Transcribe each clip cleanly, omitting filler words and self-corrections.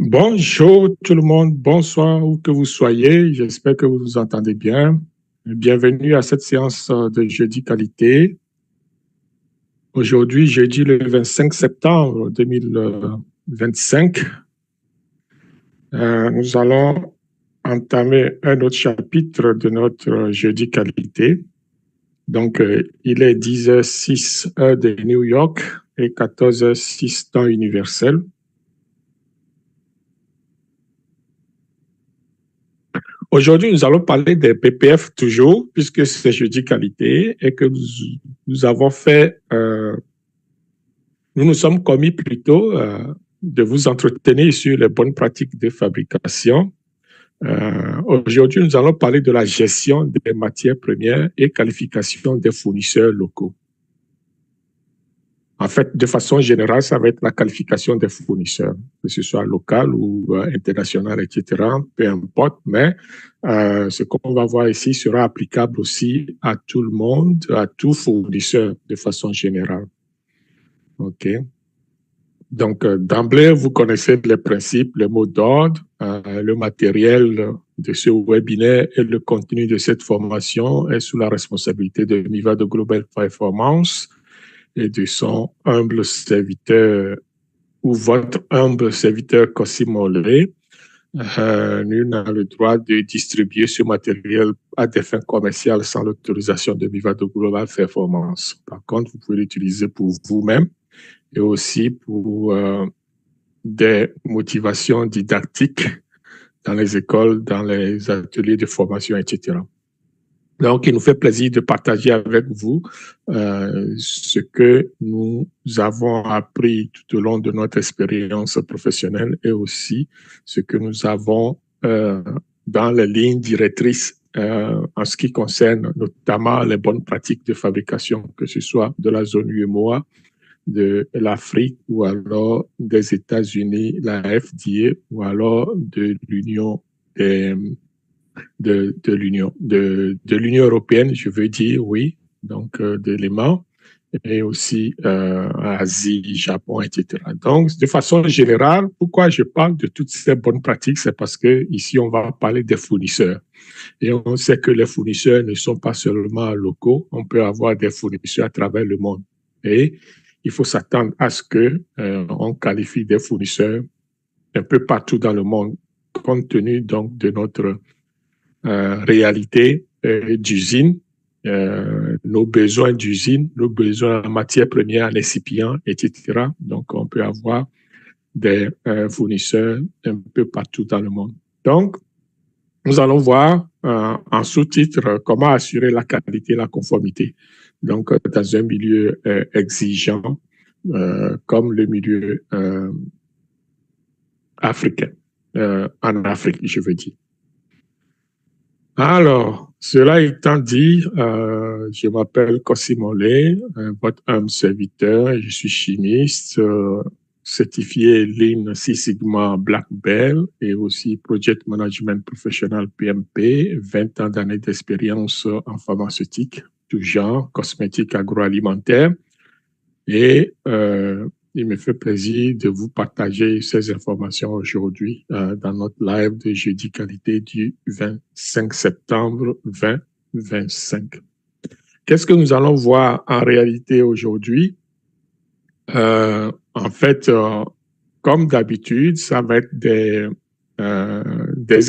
Bonjour tout le monde, bonsoir où que vous soyez, j'espère que vous vous entendez bien. Bienvenue à cette séance de jeudi qualité. Aujourd'hui, jeudi le 25 septembre 2025, nous allons entamer un autre chapitre de notre jeudi qualité. Donc, il est 10h06 heure de New York et 14h06 temps universel. Aujourd'hui, nous allons parler des PPF toujours, puisque c'est jeudi qualité et que nous avons fait, nous nous sommes commis plutôt de vous entretenir sur les bonnes pratiques de fabrication. Aujourd'hui, nous allons parler de la gestion des matières premières et qualification des fournisseurs locaux. En fait, de façon générale, ça va être la qualification des fournisseurs, que ce soit local ou international, etc. Peu importe, mais ce qu'on va voir ici sera applicable aussi à tout le monde, à tout fournisseur de façon générale. OK. Donc, d'emblée, vous connaissez les principes, les mots d'ordre, le matériel de ce webinaire et le contenu de cette formation est sous la responsabilité de Mivado Global Performance et de son humble serviteur ou votre humble serviteur Cosimo Olé. Nul n'a le droit de distribuer ce matériel à des fins commerciales sans l'autorisation de Mivado Global Performance. Par contre, vous pouvez l'utiliser pour vous-même et aussi pour des motivations didactiques dans les écoles, dans les ateliers de formation, etc. Donc, il nous fait plaisir de partager avec vous ce que nous avons appris tout au long de notre expérience professionnelle et aussi ce que nous avons dans les lignes directrices en ce qui concerne notamment les bonnes pratiques de fabrication, que ce soit de la zone UEMOA, de l'Afrique ou alors des États-Unis, la FDA ou alors de l'Union de l'Union européenne, je veux dire, oui, donc de l'EMA, et aussi Asie, Japon, etc. Donc, de façon générale, pourquoi je parle de toutes ces bonnes pratiques, c'est parce que ici on va parler des fournisseurs. Et on sait que les fournisseurs ne sont pas seulement locaux, on peut avoir des fournisseurs à travers le monde. Et il faut s'attendre à ce que on qualifie des fournisseurs un peu partout dans le monde, compte tenu donc de notre réalité d'usine, nos besoins d'usine, nos besoins en matières premières, en excipients, etc. Donc, on peut avoir des fournisseurs un peu partout dans le monde. Donc, nous allons voir en sous-titre comment assurer la qualité et la conformité. Donc, dans un milieu exigeant comme le milieu africain, en Afrique, je veux dire. Alors, cela étant dit, je m'appelle Cosimo Olé, votre humble serviteur, je suis chimiste, certifié Lean Six Sigma Black Belt et aussi Project Management Professional PMP, 20 ans d'années d'expérience en pharmaceutique, tout genre, cosmétique, agroalimentaire. Et il me fait plaisir de vous partager ces informations aujourd'hui dans notre live de jeudi qualité du 25 septembre 2025. Qu'est-ce que nous allons voir en réalité aujourd'hui? En fait, comme d'habitude, ça va être des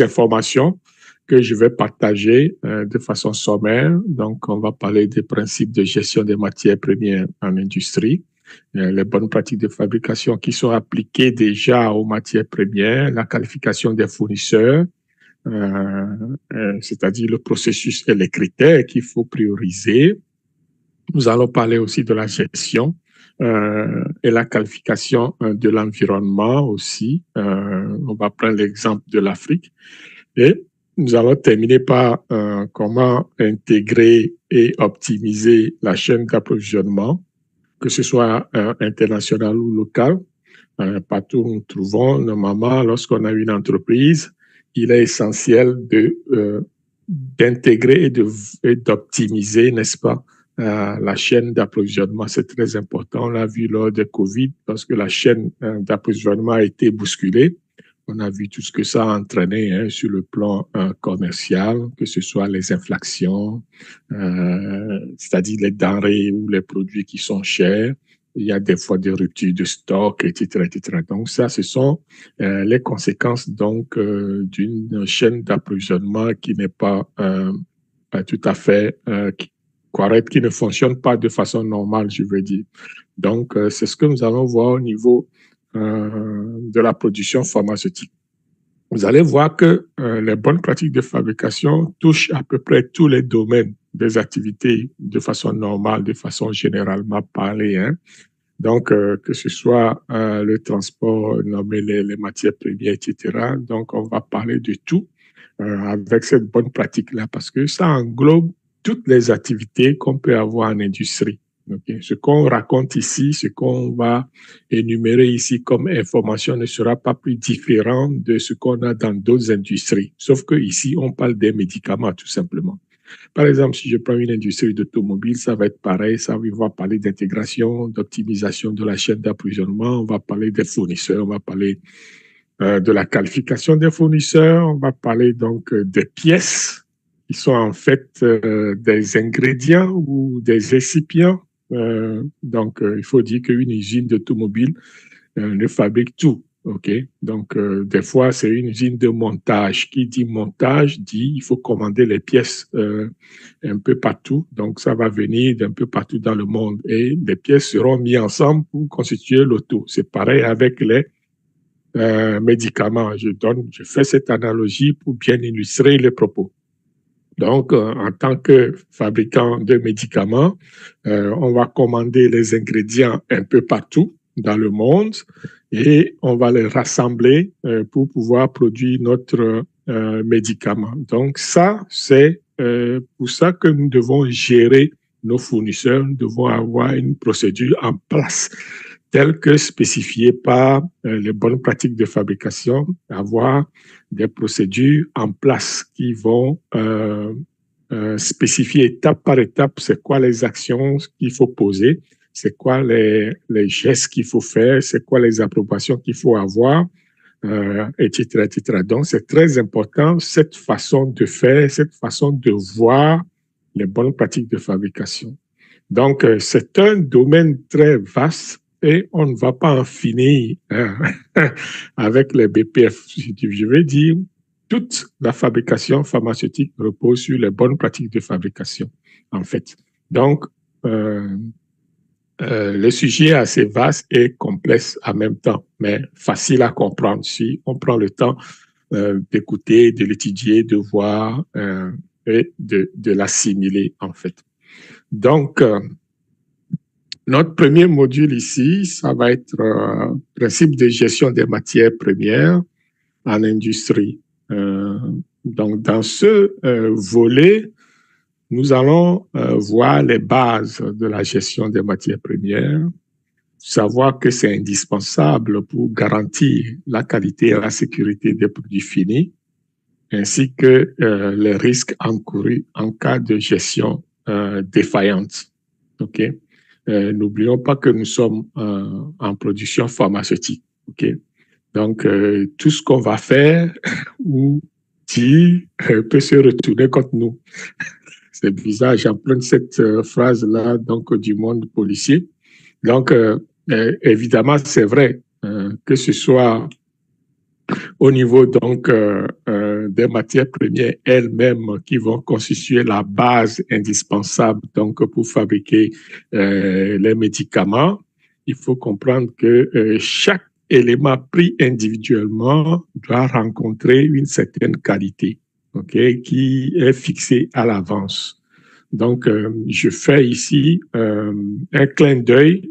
informations que je vais partager de façon sommaire. Donc, on va parler des principes de gestion des matières premières en industrie, les bonnes pratiques de fabrication qui sont appliquées déjà aux matières premières, la qualification des fournisseurs, c'est-à-dire le processus et les critères qu'il faut prioriser. Nous allons parler aussi de la gestion et la qualification de l'environnement aussi. On va prendre l'exemple de l'Afrique. Et nous allons terminer par comment intégrer et optimiser la chaîne d'approvisionnement, que ce soit international ou local. Partout où nous trouvons, normalement, lorsqu'on a une entreprise, il est essentiel d'intégrer et d'optimiser, n'est-ce pas, la chaîne d'approvisionnement. C'est très important. On l'a vu lors de Covid, lorsque la chaîne d'approvisionnement a été bousculée. On a vu tout ce que ça a entraîné sur le plan commercial, que ce soit les inflations, c'est-à-dire les denrées ou les produits qui sont chers. Il y a des fois des ruptures de stock, etc., etc. Donc ça, ce sont les conséquences donc d'une chaîne d'approvisionnement qui n'est pas tout à fait correcte, qui ne fonctionne pas de façon normale, je veux dire. Donc c'est ce que nous allons voir au niveau de la production pharmaceutique. Vous allez voir que les bonnes pratiques de fabrication touchent à peu près tous les domaines des activités de façon normale, de façon généralement parlée. Hein. Donc, que ce soit le transport, nommer les matières premières, etc. Donc, on va parler de tout avec cette bonne pratique-là parce que ça englobe toutes les activités qu'on peut avoir en industrie. Okay. Ce qu'on raconte ici, ce qu'on va énumérer ici comme information ne sera pas plus différent de ce qu'on a dans d'autres industries. Sauf que ici, on parle des médicaments, tout simplement. Par exemple, si je prends une industrie d'automobile, ça va être pareil. Ça va parler d'intégration, d'optimisation de la chaîne d'approvisionnement. On va parler des fournisseurs, on va parler de la qualification des fournisseurs. On va parler donc des pièces qui sont en fait des ingrédients ou des excipients. Donc, il faut dire qu'une usine d'automobile ne fabrique tout. OK? Donc, des fois, c'est une usine de montage. Qui dit montage dit il faut commander les pièces un peu partout. Donc, ça va venir d'un peu partout dans le monde et les pièces seront mises ensemble pour constituer l'auto. C'est pareil avec les médicaments. Je fais cette analogie pour bien illustrer les propos. Donc, en tant que fabricant de médicaments, on va commander les ingrédients un peu partout dans le monde et on va les rassembler pour pouvoir produire notre médicament. Donc, ça, c'est pour ça que nous devons gérer nos fournisseurs. Nous devons avoir une procédure en place telle que spécifiée par les bonnes pratiques de fabrication, avoir des procédures en place qui vont spécifier étape par étape c'est quoi les actions qu'il faut poser, c'est quoi les gestes qu'il faut faire, c'est quoi les approbations qu'il faut avoir, etc., etc. Donc, c'est très important cette façon de faire, cette façon de voir les bonnes pratiques de fabrication. Donc, c'est un domaine très vaste et on ne va pas en finir avec les BPF. Je vais dire, toute la fabrication pharmaceutique repose sur les bonnes pratiques de fabrication, en fait. Donc, le sujet est assez vaste et complexe en même temps, mais facile à comprendre si on prend le temps d'écouter, de l'étudier, de voir et de l'assimiler, en fait. Donc, notre premier module ici, ça va être principe de gestion des matières premières en industrie. Donc, dans ce volet, nous allons voir les bases de la gestion des matières premières, savoir que c'est indispensable pour garantir la qualité et la sécurité des produits finis, ainsi que les risques encourus en cas de gestion défaillante. OK? N'oublions pas que nous sommes en production pharmaceutique. OK? Donc, tout ce qu'on va faire ou dire peut se retourner contre nous. C'est bizarre, j'emprunte cette phrase-là donc du monde policier. Donc, évidemment, c'est vrai que ce soit au niveau donc des matières premières elles-mêmes qui vont constituer la base indispensable donc pour fabriquer les médicaments. Il faut comprendre que chaque élément pris individuellement doit rencontrer une certaine qualité, okay, qui est fixée à l'avance. Donc, je fais ici un clin d'œil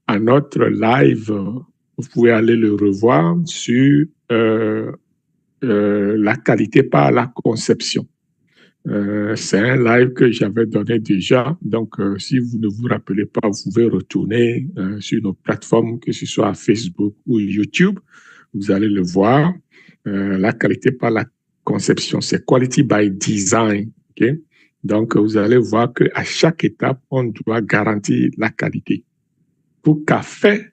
à notre live. Vous pouvez aller le revoir sur la qualité par la conception. C'est un live que j'avais donné déjà. Donc, si vous ne vous rappelez pas, vous pouvez retourner sur nos plateformes, que ce soit Facebook ou YouTube. Vous allez le voir. La qualité par la conception, c'est quality by design. Okay? Donc, vous allez voir qu'à chaque étape, on doit garantir la qualité. Pour qu'après,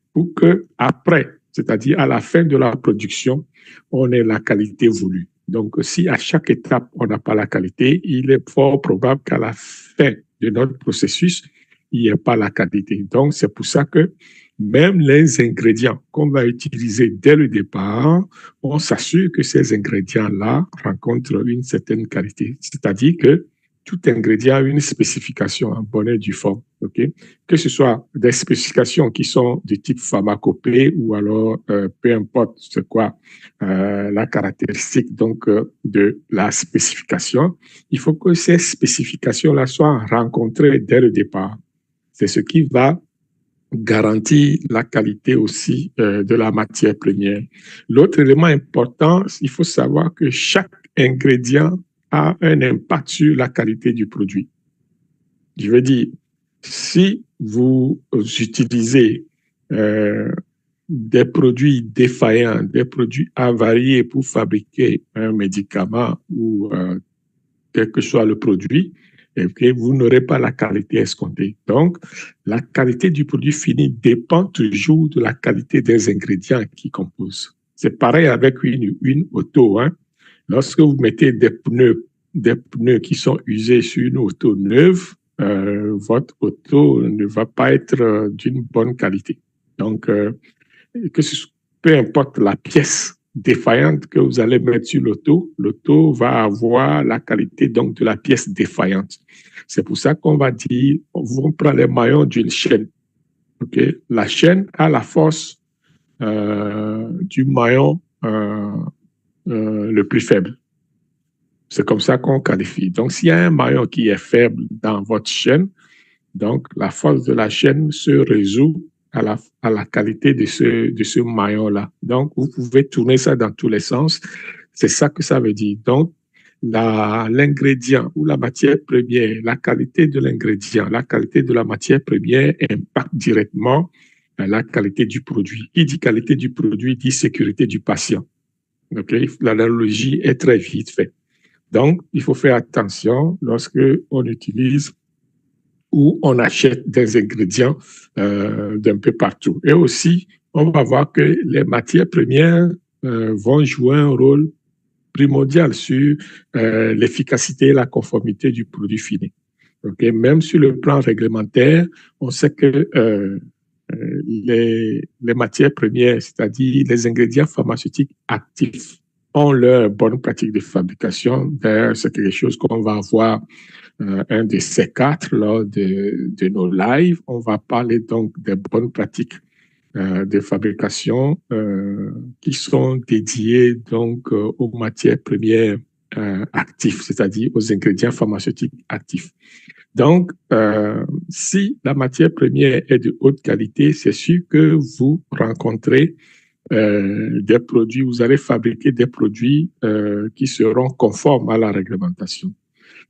c'est-à-dire à la fin de la production, on ait la qualité voulue. Donc, si à chaque étape, on n'a pas la qualité, il est fort probable qu'à la fin de notre processus, il n'y ait pas la qualité. Donc, c'est pour ça que même les ingrédients qu'on va utiliser dès le départ, on s'assure que ces ingrédients-là rencontrent une certaine qualité. C'est-à-dire que tout ingrédient a une spécification en bonne et due forme. Okay? Que ce soit des spécifications qui sont de type pharmacopée ou alors peu importe c'est quoi la caractéristique donc de la spécification, il faut que ces spécifications-là soient rencontrées dès le départ. C'est ce qui va garantir la qualité aussi de la matière première. L'autre élément important, il faut savoir que chaque ingrédient a un impact sur la qualité du produit. Je veux dire, si vous utilisez des produits défaillants, des produits avariés pour fabriquer un médicament ou quel que soit le produit, et que vous n'aurez pas la qualité escomptée. Donc, la qualité du produit fini dépend toujours de la qualité des ingrédients qui composent. C'est pareil avec une auto. Hein. Lorsque vous mettez des pneus qui sont usés sur une auto neuve, votre auto ne va pas être d'une bonne qualité. Donc, peu importe la pièce défaillante que vous allez mettre sur l'auto va avoir la qualité donc de la pièce défaillante. C'est pour ça qu'on va dire, on prend les maillons d'une chaîne. Okay? La chaîne a la force du maillon le plus faible. C'est comme ça qu'on qualifie. Donc, s'il y a un maillon qui est faible dans votre chaîne, donc la force de la chaîne se résout à la qualité de ce maillon-là. Donc, vous pouvez tourner ça dans tous les sens. C'est ça que ça veut dire. Donc, l'ingrédient ou la matière première, la qualité de l'ingrédient, la qualité de la matière première impacte directement la qualité du produit. Qui dit qualité du produit dit sécurité du patient. Okay? L'analogie est très vite faite. Donc, il faut faire attention lorsque on utilise ou on achète des ingrédients d'un peu partout. Et aussi, on va voir que les matières premières vont jouer un rôle primordial sur l'efficacité et la conformité du produit fini. Okay? Même sur le plan réglementaire, on sait que les matières premières, c'est-à-dire les ingrédients pharmaceutiques actifs, ont leur bonne pratique de fabrication. D'ailleurs, c'est quelque chose qu'on va voir un de ces quatre lors de nos lives. On va parler donc des bonnes pratiques de fabrication qui sont dédiées donc aux matières premières actives, c'est-à-dire aux ingrédients pharmaceutiques actifs. Donc, si la matière première est de haute qualité, c'est sûr que vous rencontrez des produits, vous allez fabriquer des produits qui seront conformes à la réglementation.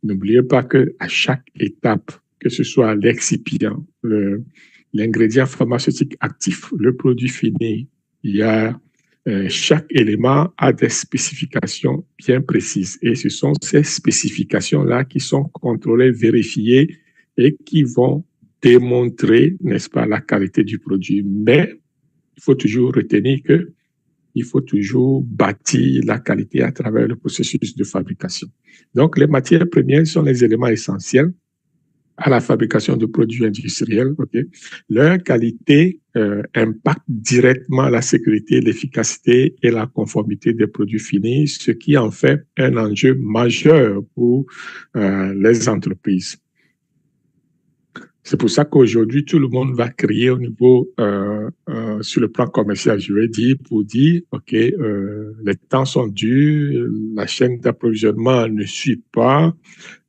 N'oubliez pas qu'à chaque étape, que ce soit l'excipient, l'ingrédient pharmaceutique actif, le produit fini, il y a chaque élément a des spécifications bien précises. Et ce sont ces spécifications-là qui sont contrôlées, vérifiées et qui vont démontrer, n'est-ce pas, la qualité du produit. Mais il faut toujours retenir que il faut toujours bâtir la qualité à travers le processus de fabrication. Donc, les matières premières sont les éléments essentiels à la fabrication de produits industriels. Okay? Leur qualité impacte directement la sécurité, l'efficacité et la conformité des produits finis, ce qui en fait un enjeu majeur pour les entreprises. C'est pour ça qu'aujourd'hui, tout le monde va crier au niveau, sur le plan commercial, je vais dire, pour dire, OK, les temps sont durs, la chaîne d'approvisionnement ne suit pas,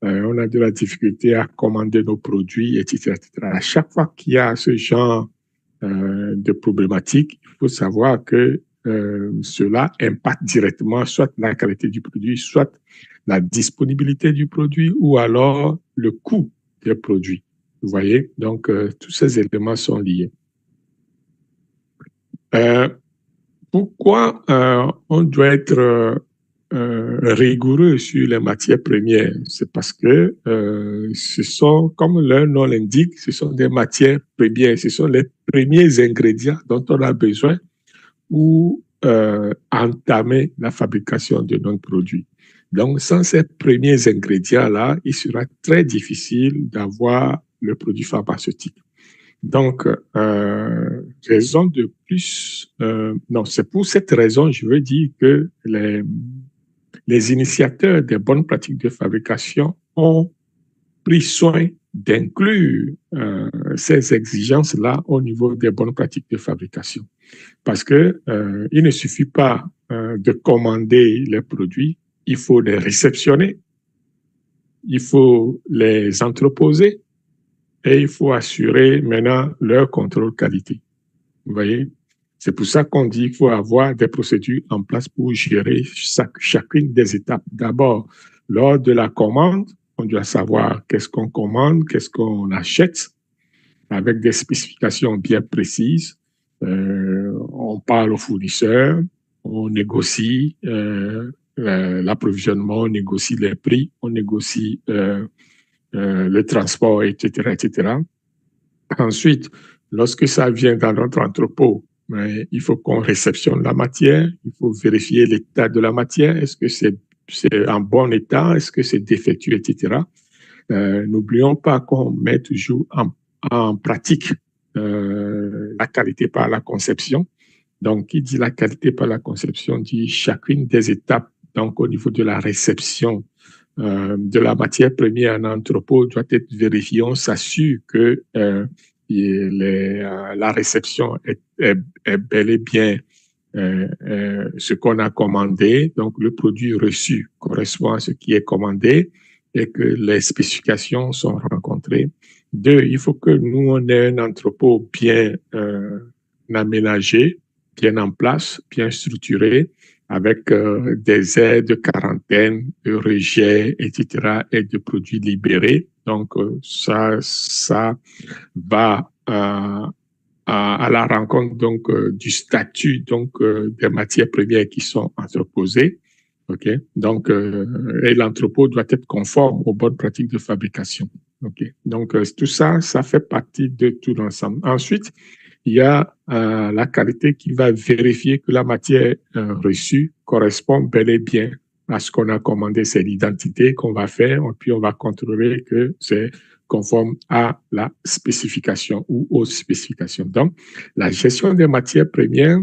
on a de la difficulté à commander nos produits, etc., etc. À chaque fois qu'il y a ce genre de problématique, il faut savoir que cela impacte directement soit la qualité du produit, soit la disponibilité du produit ou alors le coût des produits. Vous voyez, donc tous ces éléments sont liés. Pourquoi on doit être rigoureux sur les matières premières? C'est parce que ce sont, comme leur nom l'indique, ce sont des matières premières, ce sont les premiers ingrédients dont on a besoin ou entamer la fabrication de notre produit. Donc, sans ces premiers ingrédients-là, il sera très difficile d'avoir le produit pharmaceutique. Donc, raison de plus, non, c'est pour cette raison, je veux dire que les initiateurs des bonnes pratiques de fabrication ont pris soin d'inclure ces exigences-là au niveau des bonnes pratiques de fabrication. Parce que il ne suffit pas de commander les produits, il faut les réceptionner, il faut les entreposer et il faut assurer maintenant leur contrôle qualité. Vous voyez? C'est pour ça qu'on dit qu'il faut avoir des procédures en place pour gérer chacune des étapes. D'abord, lors de la commande, on doit savoir qu'est-ce qu'on commande, qu'est-ce qu'on achète, avec des spécifications bien précises. On parle au fournisseur, on négocie l'approvisionnement, on négocie les prix, on négocie le transport, etc., etc. Ensuite, lorsque ça vient dans notre entrepôt, il faut qu'on réceptionne la matière, il faut vérifier l'état de la matière, est-ce que c'est en bon état, est-ce que c'est défectueux, etc. N'oublions pas qu'on met toujours en pratique la qualité par la conception. Donc, qui dit la qualité par la conception dit chacune des étapes, donc au niveau de la réception de la matière première en entrepôt doit être vérifiée. On s'assure que la réception est bel et bien ce qu'on a commandé. Donc, le produit reçu correspond à ce qui est commandé et que les spécifications sont rencontrées. Deux, il faut que nous, on ait un entrepôt bien aménagé, bien en place, bien structuré, avec des aires de quarantaine, de rejet, etc., et de produits libérés. Donc, ça va à la rencontre donc du statut donc des matières premières qui sont entreposées. Ok, donc et l'entrepôt doit être conforme aux bonnes pratiques de fabrication. Ok, donc tout ça, ça fait partie de tout l'ensemble. Ensuite, il y a la qualité qui va vérifier que la matière reçue correspond bel et bien à ce qu'on a commandé. C'est l'identité qu'on va faire, puis on va contrôler que c'est conforme à la spécification ou aux spécifications. Donc, la gestion des matières premières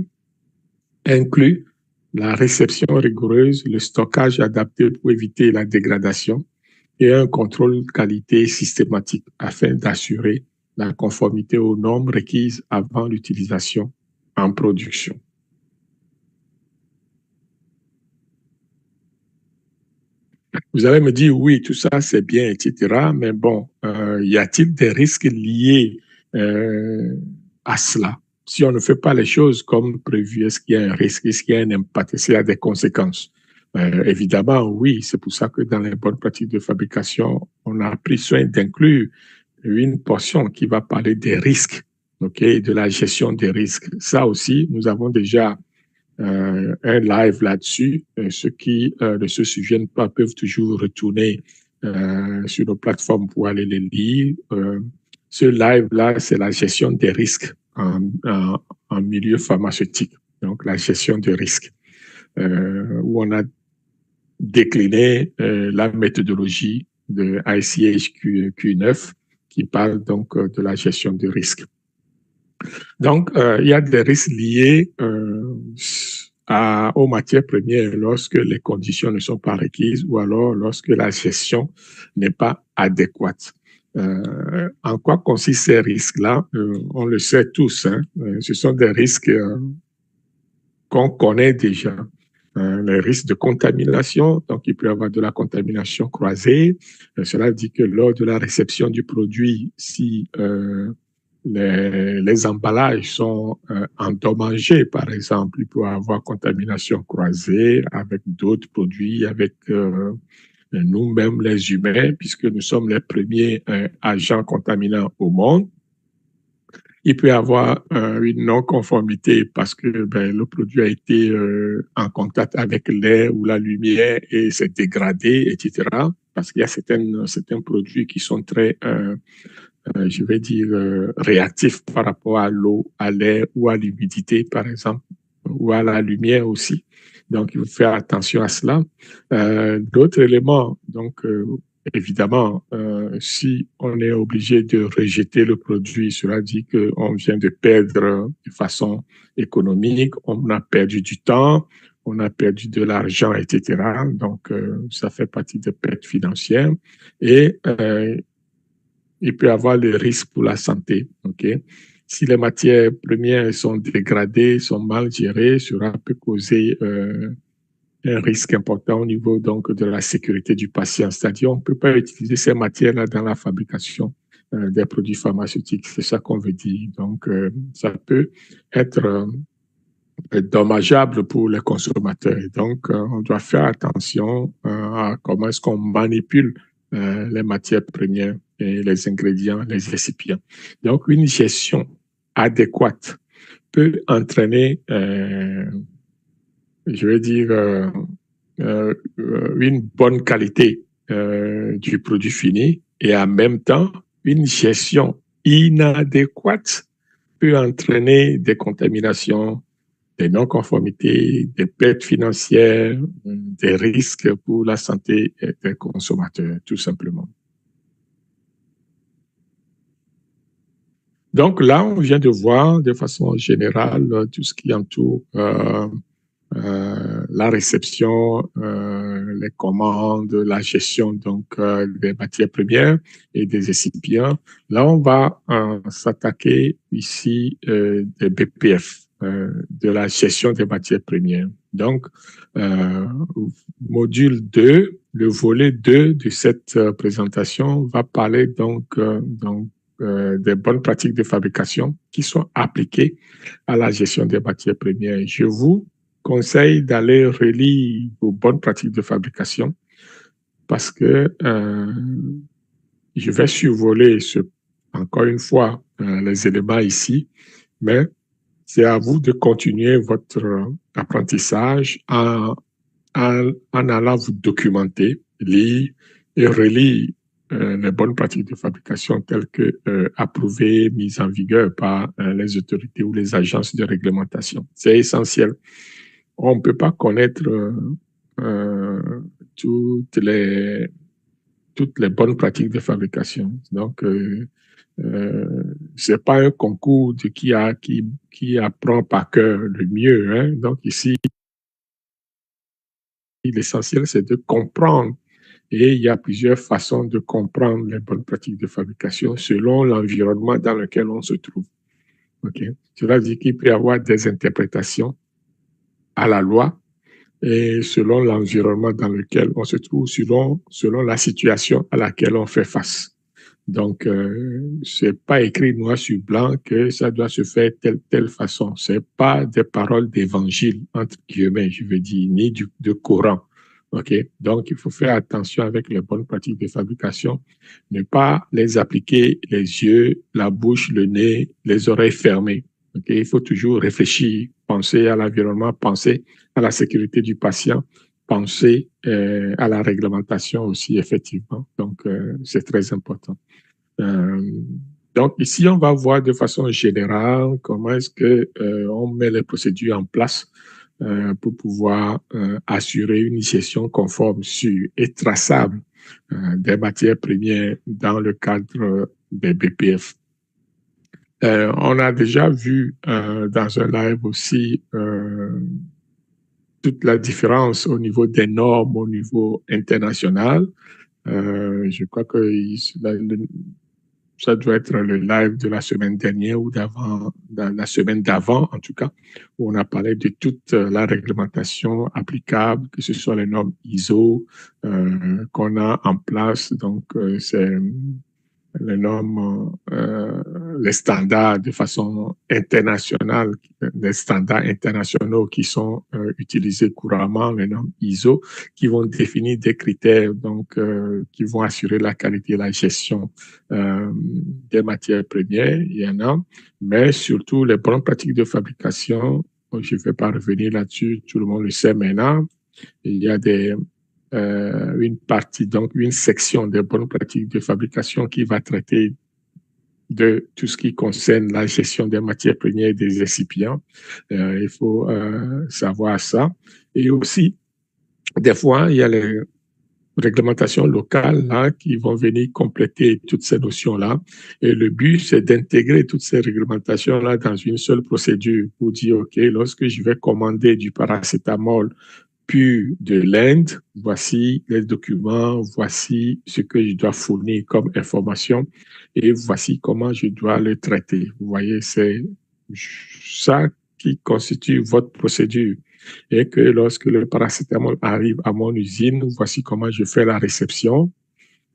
inclut la réception rigoureuse, le stockage adapté pour éviter la dégradation et un contrôle qualité systématique afin d'assurer la conformité aux normes requises avant l'utilisation en production. Vous allez me dire, oui, tout ça, c'est bien, etc. Mais bon, y a-t-il des risques liés à cela? Si on ne fait pas les choses comme prévu, est-ce qu'il y a un risque? Est-ce qu'il y a un impact? Est-ce qu'il y a des conséquences? Évidemment, oui. C'est pour ça que dans les bonnes pratiques de fabrication, on a pris soin d'inclure une portion qui va parler des risques, okay, de la gestion des risques. Ça aussi, nous avons déjà un live là-dessus. Ceux qui ne se souviennent pas peuvent toujours retourner sur nos plateformes pour aller les lire. Ce live-là, c'est la gestion des risques en milieu pharmaceutique. Donc, la gestion des risques, où on a décliné la méthodologie de ICH Q9 qui parle donc de la gestion des risques. Donc, il y a des risques liés aux matières premières lorsque les conditions ne sont pas requises ou alors lorsque la gestion n'est pas adéquate. En quoi consistent ces risques-là? On le sait tous, hein, ce sont des risques qu'on connaît déjà. Les risques de contamination, donc il peut y avoir de la contamination croisée. Cela dit que lors de la réception du produit, si les emballages sont endommagés, par exemple, il peut y avoir contamination croisée avec d'autres produits, avec nous-mêmes les humains, puisque nous sommes les premiers agents contaminants au monde. Il peut y avoir une non-conformité parce que le produit a été en contact avec l'air ou la lumière et s'est dégradé, etc. Parce qu'il y a certains produits qui sont très, je vais dire, réactifs par rapport à l'eau, à l'air ou à l'humidité, par exemple. ou à la lumière aussi. Donc, il faut faire attention à cela. D'autres éléments, donc, évidemment, si on est obligé de rejeter le produit, cela dit qu'on vient de perdre de façon économique, on a perdu du temps, on a perdu de l'argent, etc. Donc, ça fait partie des pertes financières. Et il peut y avoir le risque pour la santé. Okay? Si les matières premières sont dégradées, sont mal gérées, cela peut causer un risque important au niveau donc de la sécurité du patient. C'est-à-dire, on ne peut pas utiliser ces matières-là dans la fabrication des produits pharmaceutiques. C'est ça qu'on veut dire. Donc, ça peut être dommageable pour les consommateurs. Donc, on doit faire attention à comment est-ce qu'on manipule les matières premières et les ingrédients, les excipients. Donc, une gestion adéquate peut entraîner, je veux dire, une bonne qualité du produit fini et en même temps, une gestion inadéquate peut entraîner des contaminations, des non-conformités, des pertes financières, des risques pour la santé des consommateurs, tout simplement. Donc là, on vient de voir de façon générale tout ce qui entoure la réception, les commandes, la gestion donc des matières premières et des excipients. Là, on va s'attaquer ici des BPF, de la gestion des matières premières. Donc, module 2, le volet 2 de cette présentation va parler donc des bonnes pratiques de fabrication qui sont appliquées à la gestion des matières premières. Je vous conseille d'aller relire vos bonnes pratiques de fabrication parce que je vais survoler encore une fois les éléments ici, mais c'est à vous de continuer votre apprentissage en allant vous documenter, lire et relire les bonnes pratiques de fabrication telles que approuvées, mises en vigueur par les autorités ou les agences de réglementation. C'est essentiel. On ne peut pas connaître toutes les bonnes pratiques de fabrication. Donc, c'est pas un concours de qui apprend par cœur le mieux. Hein? Donc, ici, l'essentiel, c'est de comprendre. Et il y a plusieurs façons de comprendre les bonnes pratiques de fabrication selon l'environnement dans lequel on se trouve. Okay? Cela dit qu'il peut y avoir des interprétations à la loi et selon l'environnement dans lequel on se trouve, selon la situation à laquelle on fait face. Donc, c'est pas écrit noir sur blanc que ça doit se faire telle façon. C'est pas des paroles d'évangile, entre guillemets, je veux dire, ni de Coran. OK? Donc, il faut faire attention avec les bonnes pratiques de fabrication. Ne pas les appliquer les yeux, la bouche, le nez, les oreilles fermées. OK? Il faut toujours réfléchir, penser à l'environnement, penser à la sécurité du patient, penser à la réglementation aussi, effectivement. Donc, c'est très important. Donc, ici, on va voir de façon générale comment est-ce que on met les procédures en place pour pouvoir assurer une gestion conforme, sûre et traçable des matières premières dans le cadre des BPF. On a déjà vu dans un live aussi toute la différence au niveau des normes, au niveau international. Je crois que ça doit être le live de la semaine dernière ou d'avant, la semaine d'avant en tout cas, où on a parlé de toute la réglementation applicable, que ce soit les normes ISO qu'on a en place. Donc, c'est les normes, les standards de façon internationale, les standards internationaux qui sont utilisés couramment, les normes ISO, qui vont définir des critères donc qui vont assurer la qualité et la gestion des matières premières. Il y en a, mais surtout les bonnes pratiques de fabrication. Je ne vais pas revenir là-dessus, tout le monde le sait maintenant. Il y a une partie, donc une section des bonnes pratiques de fabrication qui va traiter de tout ce qui concerne la gestion des matières premières et des excipients. Il faut savoir ça. Et aussi, des fois, il y a les réglementations locales là, qui vont venir compléter toutes ces notions-là. Et le but, c'est d'intégrer toutes ces réglementations-là dans une seule procédure pour dire, OK, lorsque je vais commander du paracétamol pur de l'Inde, voici les documents, voici ce que je dois fournir comme information et voici comment je dois le traiter. Vous voyez, c'est ça qui constitue votre procédure. Et que lorsque le paracétamol arrive à mon usine, voici comment je fais la réception.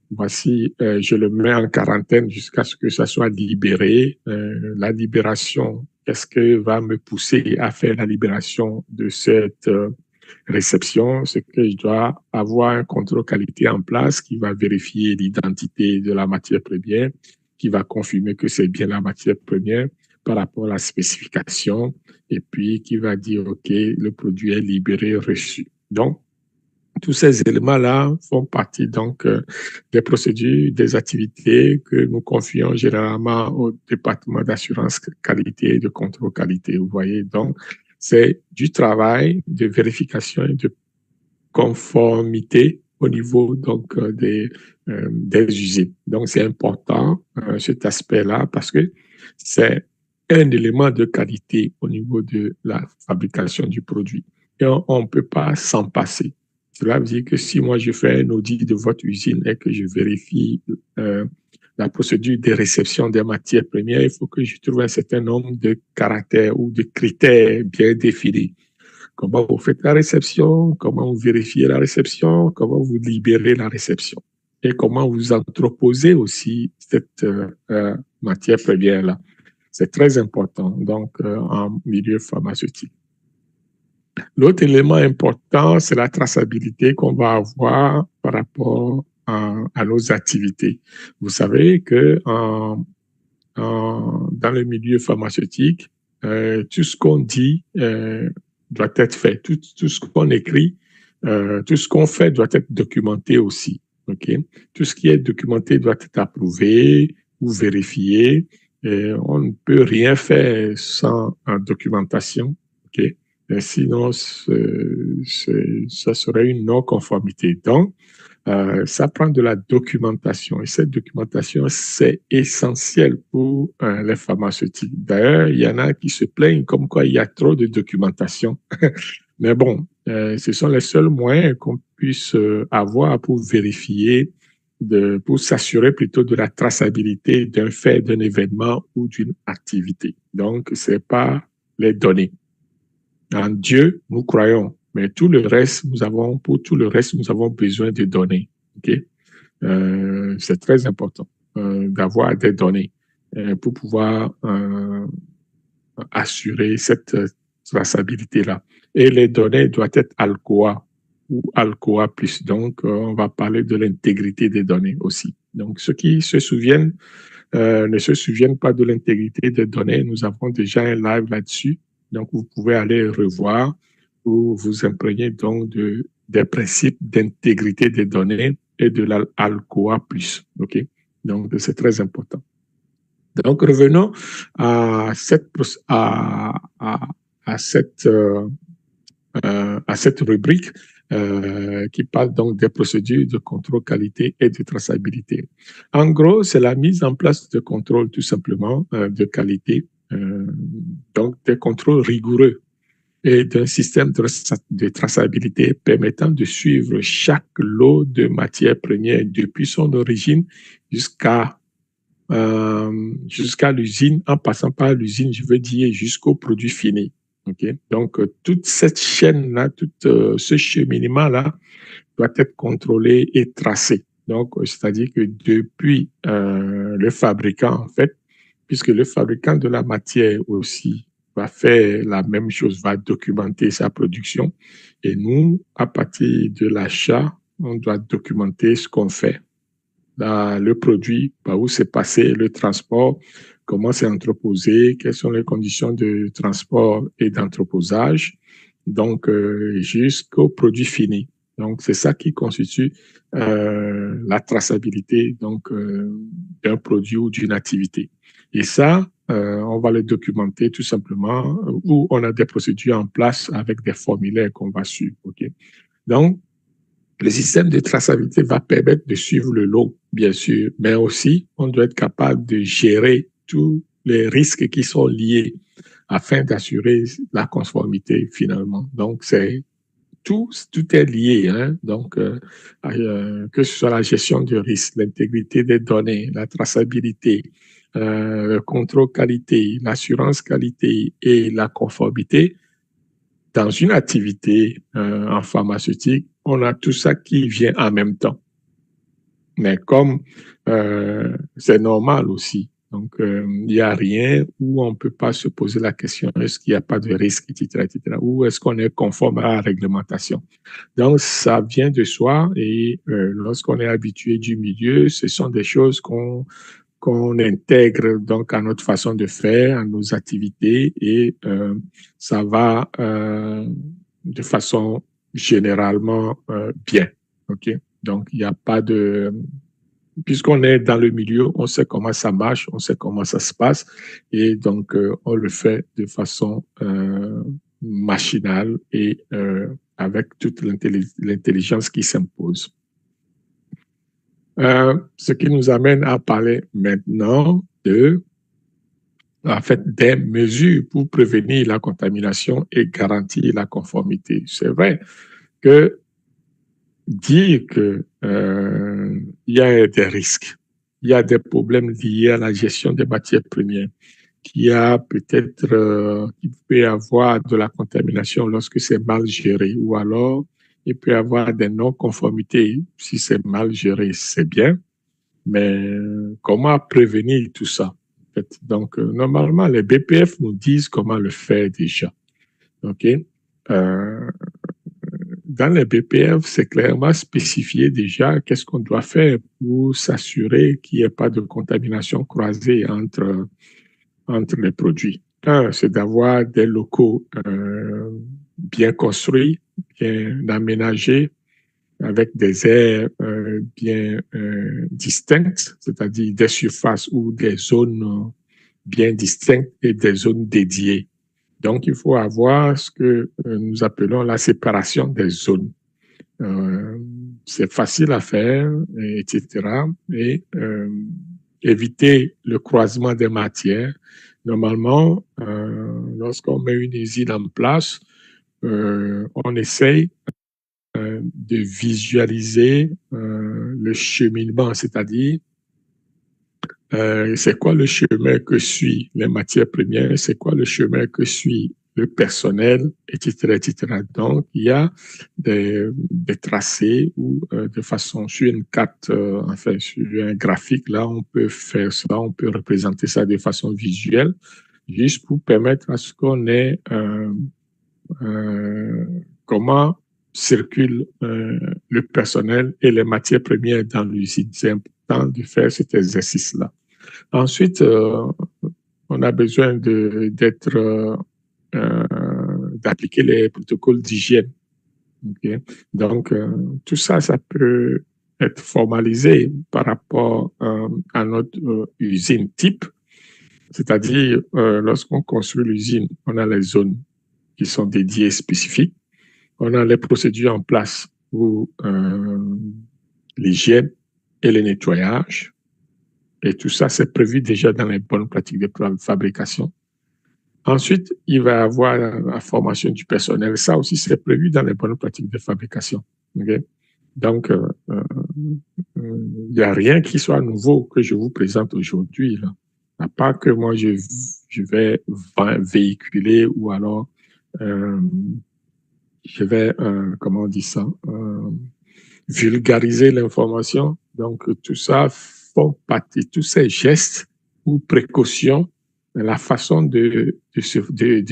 Voici, je le mets en quarantaine jusqu'à ce que ça soit libéré. La libération, qu'est-ce que va me pousser à faire la libération de cette réception? C'est que je dois avoir un contrôle qualité en place qui va vérifier l'identité de la matière première, qui va confirmer que c'est bien la matière première par rapport à la spécification, et puis qui va dire, OK, le produit est libéré, reçu. Donc, tous ces éléments-là font partie donc des procédures, des activités que nous confions généralement au département d'assurance qualité et de contrôle qualité. Vous voyez, donc c'est du travail de vérification et de conformité au niveau donc des usines. Donc c'est important cet aspect-là parce que c'est un élément de qualité au niveau de la fabrication du produit. Et on ne peut pas s'en passer. Cela veut dire que si moi je fais un audit de votre usine et que je vérifie la procédure de réception des matières premières, il faut que je trouve un certain nombre de caractères ou de critères bien définis. Comment vous faites la réception, comment vous vérifiez la réception, comment vous libérez la réception et comment vous entreposez aussi cette matière première-là. C'est très important donc en milieu pharmaceutique. L'autre élément important, c'est la traçabilité qu'on va avoir par rapport à nos activités. Vous savez que dans le milieu pharmaceutique, tout ce qu'on dit doit être fait. Tout ce qu'on écrit, tout ce qu'on fait doit être documenté aussi. Okay? Tout ce qui est documenté doit être approuvé ou vérifié. On ne peut rien faire sans documentation. Okay? Sinon, ça serait une non-conformité. Donc, ça prend de la documentation et cette documentation, c'est essentiel pour les pharmaceutiques. D'ailleurs, il y en a qui se plaignent comme quoi il y a trop de documentation. Mais bon, ce sont les seuls moyens qu'on puisse avoir pour vérifier, pour s'assurer plutôt de la traçabilité d'un fait, d'un événement ou d'une activité. Donc, c'est pas les données. En Dieu, nous croyons, mais tout le reste, pour tout le reste, nous avons besoin de données. Okay? C'est très important d'avoir des données pour pouvoir assurer cette traçabilité-là. Et les données doivent être Alcoa ou Alcoa plus. Donc, on va parler de l'intégrité des données aussi. Donc, ceux qui se souviennent, ne se souviennent pas de l'intégrité des données, nous avons déjà un live là-dessus. Donc, vous pouvez aller revoir pour vous imprégner donc des principes d'intégrité des données et de l'Alcoa plus. OK? Donc, c'est très important. Donc, revenons à cette rubrique qui parle donc des procédures de contrôle qualité et de traçabilité. En gros, c'est la mise en place de contrôles tout simplement de qualité, donc des contrôles rigoureux et d'un système de traçabilité permettant de suivre chaque lot de matière première depuis son origine jusqu'à l'usine, en passant par l'usine, je veux dire jusqu'au produit fini. Okay? Donc, toute cette chaîne-là, tout ce cheminement-là doit être contrôlé et tracé. Donc, c'est-à-dire que depuis le fabricant, en fait, puisque le fabricant de la matière aussi va faire la même chose, va documenter sa production. Et nous, à partir de l'achat, on doit documenter ce qu'on fait. Le produit, par où c'est passé, le transport, comment c'est entreposé, quelles sont les conditions de transport et d'entreposage, donc jusqu'au produit fini. Donc, c'est ça qui constitue la traçabilité donc d'un produit ou d'une activité. Et ça, on va le documenter tout simplement, où on a des procédures en place avec des formulaires qu'on va suivre. Okay? Donc, le système de traçabilité va permettre de suivre le lot, bien sûr, mais aussi, on doit être capable de gérer tous les risques qui sont liés afin d'assurer la conformité finalement. Donc, c'est tout est lié. Hein? Donc, que ce soit la gestion du risque, l'intégrité des données, la traçabilité, le contrôle qualité, l'assurance qualité et la conformité, dans une activité en pharmaceutique, on a tout ça qui vient en même temps. Mais comme c'est normal aussi, donc il n'y a rien où on ne peut pas se poser la question, est-ce qu'il n'y a pas de risque, etc., etc., ou est-ce qu'on est conforme à la réglementation. Donc, ça vient de soi et lorsqu'on est habitué du milieu, ce sont des choses qu'on intègre donc à notre façon de faire, à nos activités et ça va de façon généralement bien. OK? Donc, il n'y a pas de... Puisqu'on est dans le milieu, on sait comment ça marche, on sait comment ça se passe et donc on le fait de façon machinale et avec toute l'intelligence qui s'impose. Ce qui nous amène à parler maintenant en fait, des mesures pour prévenir la contamination et garantir la conformité. C'est vrai que dire que il y a des risques, il y a des problèmes liés à la gestion des matières premières, qu'il y a peut-être qu'il peut y avoir de la contamination lorsque c'est mal géré, ou alors il peut y avoir des non-conformités si c'est mal géré, c'est bien. Mais comment prévenir tout ça? En fait, donc, normalement, les BPF nous disent comment le faire déjà. OK? Dans les BPF, c'est clairement spécifié déjà qu'est-ce qu'on doit faire pour s'assurer qu'il n'y ait pas de contamination croisée entre les produits. Un, c'est d'avoir des locaux bien construits, bien aménagés, avec des aires bien distinctes, c'est-à-dire des surfaces ou des zones bien distinctes et des zones dédiées. Donc, il faut avoir ce que nous appelons la séparation des zones. C'est facile à faire, etc. Et éviter le croisement des matières. Normalement, lorsqu'on met une usine en place, on essaye de visualiser le cheminement, c'est-à-dire c'est quoi le chemin que suit les matières premières, c'est quoi le chemin que suit le personnel, etc., etc. Donc, il y a des tracés où, de façon, sur une carte, enfin, sur un graphique, là, on peut faire ça, on peut représenter ça de façon visuelle, juste pour permettre à ce qu'on ait comment circule le personnel et les matières premières dans l'usine. C'est important de faire cet exercice-là. Ensuite, on a besoin d'appliquer les protocoles d'hygiène. Okay? Donc, tout ça, ça peut être formalisé par rapport à notre usine type. C'est-à-dire, lorsqu'on construit l'usine, on a les zones qui sont dédiées spécifiques. On a les procédures en place pour l'hygiène et le nettoyage. Et tout ça, c'est prévu déjà dans les bonnes pratiques de fabrication. Ensuite, il va y avoir la formation du personnel. Ça aussi, c'est prévu dans les bonnes pratiques de fabrication. Okay? Donc, il n'y a rien qui soit nouveau que je vous présente aujourd'hui. À part que moi, je vais véhiculer ou alors je vais, comment on dit ça, vulgariser l'information. Donc, tout ça font partie, tous ces gestes ou précautions, la façon de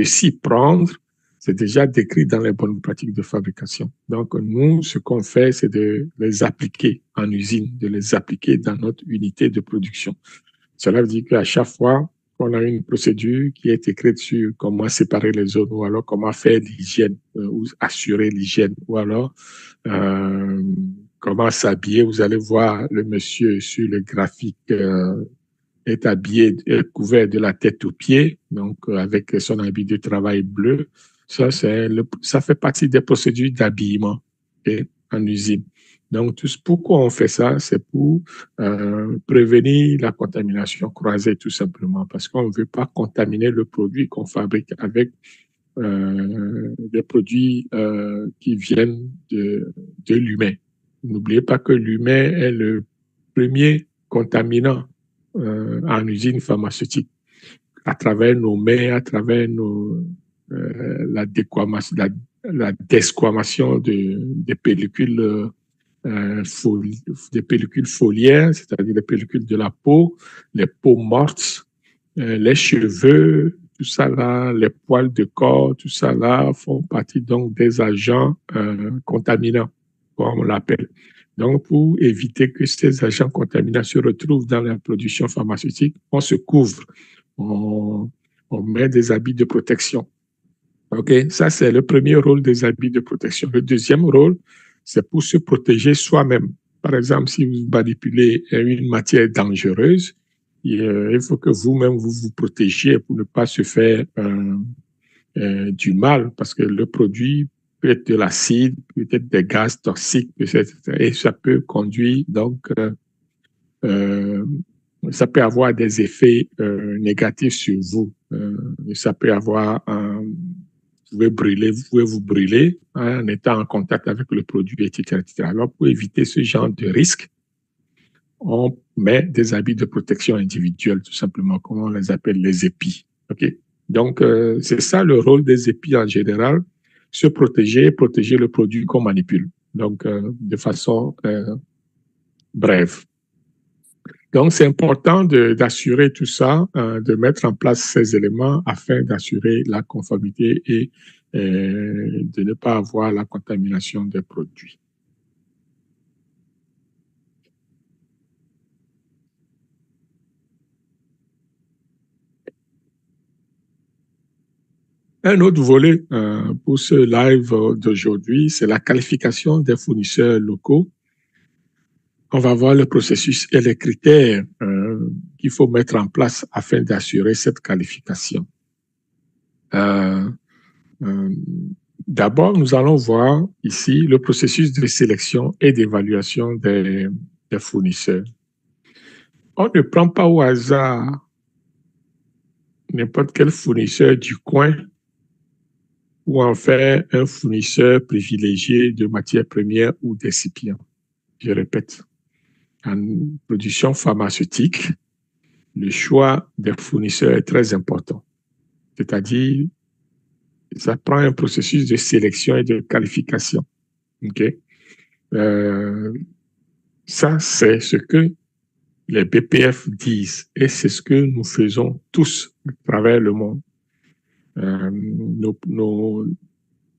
s'y prendre, c'est déjà décrit dans les bonnes pratiques de fabrication. Donc, nous, ce qu'on fait, c'est de les appliquer en usine, de les appliquer dans notre unité de production. Cela veut dire qu'à chaque fois qu'on a une procédure qui est écrite sur comment séparer les zones ou alors comment faire l'hygiène ou assurer l'hygiène ou alors comment s'habiller, vous allez voir le monsieur sur le graphique est habillé, est couvert de la tête aux pieds, donc avec son habit de travail bleu. Ça fait partie des procédures d'habillement, okay, en usine. Donc, pourquoi on fait ça? C'est pour prévenir la contamination croisée, tout simplement, parce qu'on ne veut pas contaminer le produit qu'on fabrique avec des produits qui viennent de l'humain. N'oubliez pas que l'humain est le premier contaminant en usine pharmaceutique, à travers nos mains, à travers la desquamation des pellicules des pellicules foliaires, c'est-à-dire les pellicules de la peau, les peaux mortes, les cheveux, tout ça là, les poils de corps, tout ça là font partie donc des agents contaminants, comme on l'appelle. Donc, pour éviter que ces agents contaminants se retrouvent dans la production pharmaceutique, on se couvre, on, on met des habits de protection. OK, ça c'est le premier rôle des habits de protection. Le deuxième rôle, c'est pour se protéger soi-même. Par exemple, si vous manipulez une matière dangereuse, il faut que vous-même vous vous protégiez pour ne pas se faire du mal, parce que le produit peut être de l'acide, peut être des gaz toxiques, et ça peut conduire donc ça peut avoir des effets négatifs sur vous. Ça peut avoir vous pouvez vous brûler en étant en contact avec le produit, etc., etc. Alors, pour éviter ce genre de risque, on met des habits de protection individuelle, tout simplement, comme on les appelle les épis. Okay? Donc, c'est ça le rôle des épis en général, se protéger, protéger le produit qu'on manipule. Donc, de façon brève. Donc, c'est important d'assurer tout ça, de mettre en place ces éléments afin d'assurer la conformité et de ne pas avoir la contamination des produits. Un autre volet pour ce live d'aujourd'hui, c'est la qualification des fournisseurs locaux. On va voir le processus et les critères qu'il faut mettre en place afin d'assurer cette qualification. D'abord, nous allons voir ici le processus de sélection et d'évaluation des fournisseurs. On ne prend pas au hasard n'importe quel fournisseur du coin ou en faire un fournisseur privilégié de matières premières ou d'excipients. Je répète, en production pharmaceutique, le choix des fournisseurs est très important. C'est-à-dire, ça prend un processus de sélection et de qualification. Okay? Ça, c'est ce que les BPF disent et c'est ce que nous faisons tous à travers le monde.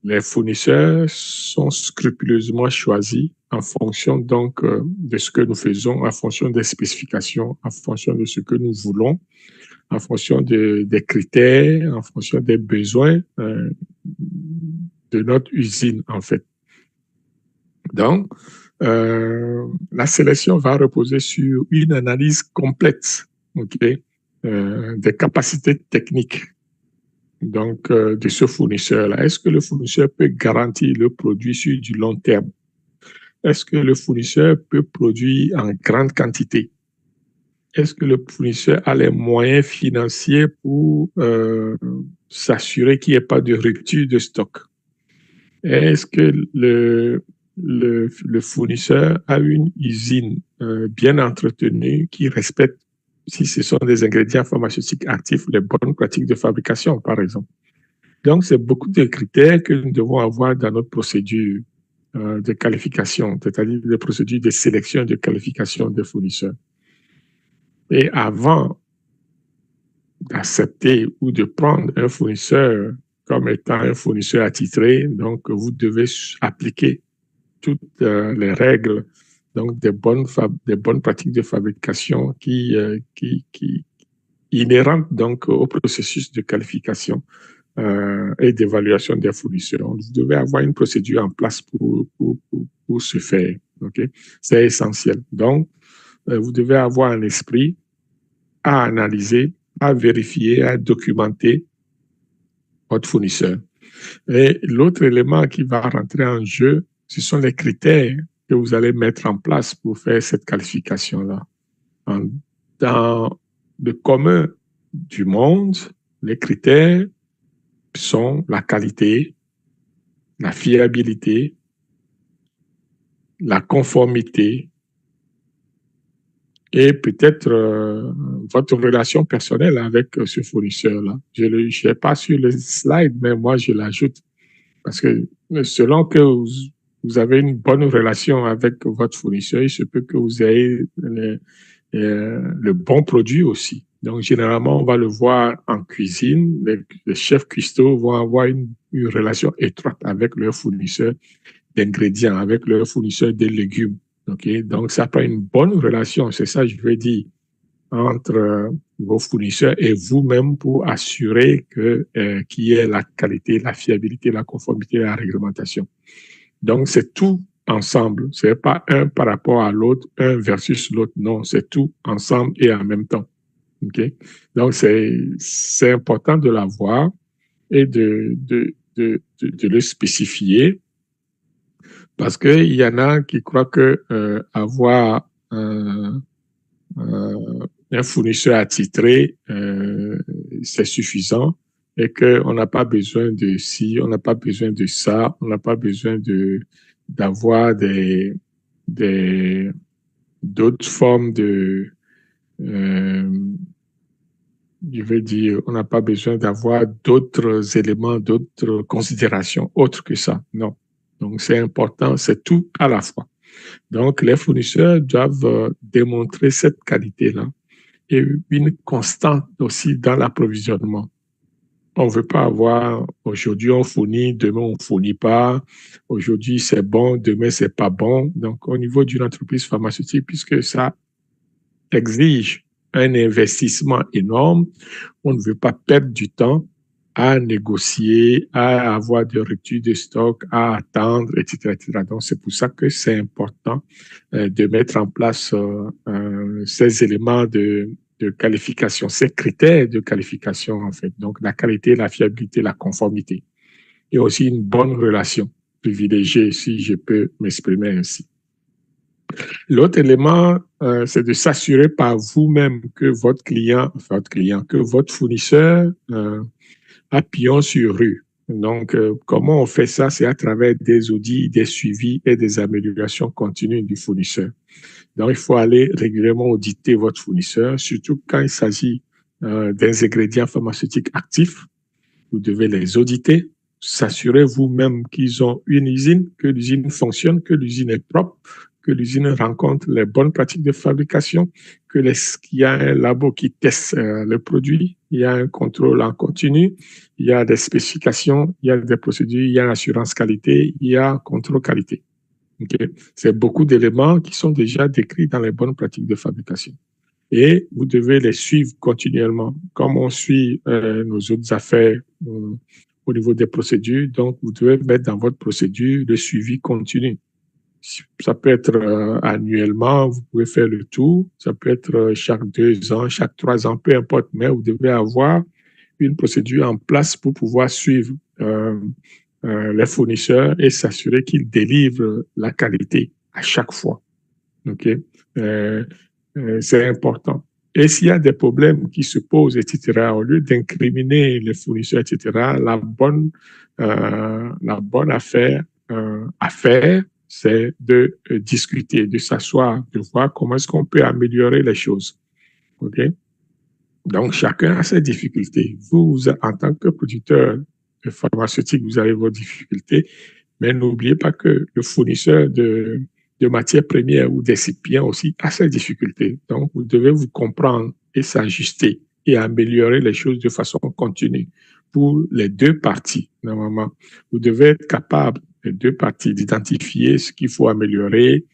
Les fournisseurs sont scrupuleusement choisis en fonction donc de ce que nous faisons, en fonction des spécifications, en fonction de ce que nous voulons, en fonction des critères, en fonction des besoins de notre usine, en fait. Donc, la sélection va reposer sur une analyse complète, okay, des capacités techniques donc, de ce fournisseur-là. Est-ce que le fournisseur peut garantir le produit sur du long terme? Est-ce que le fournisseur peut produire en grande quantité? Est-ce que le fournisseur a les moyens financiers pour s'assurer qu'il n'y ait pas de rupture de stock? Est-ce que le fournisseur a une usine bien entretenue qui respecte, si ce sont des ingrédients pharmaceutiques actifs, les bonnes pratiques de fabrication, par exemple? Donc, c'est beaucoup de critères que nous devons avoir dans notre procédure de qualification, c'est-à-dire des procédures de sélection et de qualification des fournisseurs. Et avant d'accepter ou de prendre un fournisseur comme étant un fournisseur attitré, donc vous devez appliquer toutes les règles donc des bonnes pratiques de fabrication qui inhérentes donc au processus de qualification et d'évaluation des fournisseurs. Vous devez avoir une procédure en place pour ce faire. Okay? C'est essentiel. Donc, vous devez avoir un esprit à analyser, à vérifier, à documenter votre fournisseur. Et l'autre élément qui va rentrer en jeu, ce sont les critères que vous allez mettre en place pour faire cette qualification-là. Dans le commun du monde, les critères sont la qualité, la fiabilité, la conformité et peut-être votre relation personnelle avec ce fournisseur-là. Je ne l'ai pas sur le slide, mais moi, je l'ajoute parce que selon que vous avez une bonne relation avec votre fournisseur, il se peut que vous ayez le bon produit aussi. Donc, généralement, on va le voir en cuisine. Les chefs cuistots vont avoir une relation étroite avec leur fournisseur d'ingrédients, avec leur fournisseur de légumes. Okay? Donc, ça prend une bonne relation, c'est ça que je veux dire, entre vos fournisseurs et vous-même pour assurer qu'il y ait la qualité, la fiabilité, la conformité et la réglementation. Donc, c'est tout ensemble. Ce n'est pas un par rapport à l'autre, un versus l'autre. Non, c'est tout ensemble et en même temps. Okay? Donc, c'est important de l'avoir et de le spécifier parce qu'il y en a qui croient que avoir un fournisseur attitré, c'est suffisant et qu'on n'a pas besoin de ci, on n'a pas besoin de ça, on n'a pas besoin d'avoir d'autres formes je veux dire, on n'a pas besoin d'avoir d'autres éléments, d'autres considérations autres que ça. Non. Donc, c'est important, c'est tout à la fois. Donc, les fournisseurs doivent démontrer cette qualité-là et une constante aussi dans l'approvisionnement. On ne veut pas avoir aujourd'hui on fournit, demain on ne fournit pas, aujourd'hui c'est bon, demain c'est pas bon. Donc, au niveau d'une entreprise pharmaceutique, puisque ça exige un investissement énorme, on ne veut pas perdre du temps à négocier, à avoir des ruptures de stock, à attendre, etc., etc. Donc, c'est pour ça que c'est important de mettre en place ces éléments de qualification, ces critères de qualification, en fait. Donc, la qualité, la fiabilité, la conformité. Et aussi une bonne relation privilégiée, si je peux m'exprimer ainsi. L'autre élément, c'est de s'assurer par vous-même que que votre fournisseur a pion sur rue. Donc, comment on fait ça? C'est à travers des audits, des suivis et des améliorations continues du fournisseur. Donc, il faut aller régulièrement auditer votre fournisseur, surtout quand il s'agit des ingrédients pharmaceutiques actifs. Vous devez les auditer, s'assurer vous-même qu'ils ont une usine, que l'usine fonctionne, que l'usine est propre, que l'usine rencontre les bonnes pratiques de fabrication, qu'il y a un labo qui teste le produit, il y a un contrôle en continu, il y a des spécifications, il y a des procédures, il y a l'assurance qualité, il y a contrôle qualité. Okay? C'est beaucoup d'éléments qui sont déjà décrits dans les bonnes pratiques de fabrication. Et vous devez les suivre continuellement, comme on suit nos autres affaires au niveau des procédures. Donc, vous devez mettre dans votre procédure le suivi continu. Ça peut être annuellement, vous pouvez faire le tour. Ça peut être chaque 2 ans, chaque 3 ans, peu importe. Mais vous devez avoir une procédure en place pour pouvoir suivre les fournisseurs et s'assurer qu'ils délivrent la qualité à chaque fois. OK? C'est important. Et s'il y a des problèmes qui se posent, etc., au lieu d'incriminer les fournisseurs, etc., la bonne affaire à faire, c'est de discuter, de s'asseoir, de voir comment est-ce qu'on peut améliorer les choses. OK? Donc, chacun a ses difficultés. Vous, en tant que producteur pharmaceutique, vous avez vos difficultés, mais n'oubliez pas que le fournisseur de matières premières ou d'excipients aussi a ses difficultés. Donc, vous devez vous comprendre et s'ajuster et améliorer les choses de façon continue pour les deux parties, normalement. Vous devez être capable, les deux parties, d'identifier ce qu'il faut améliorer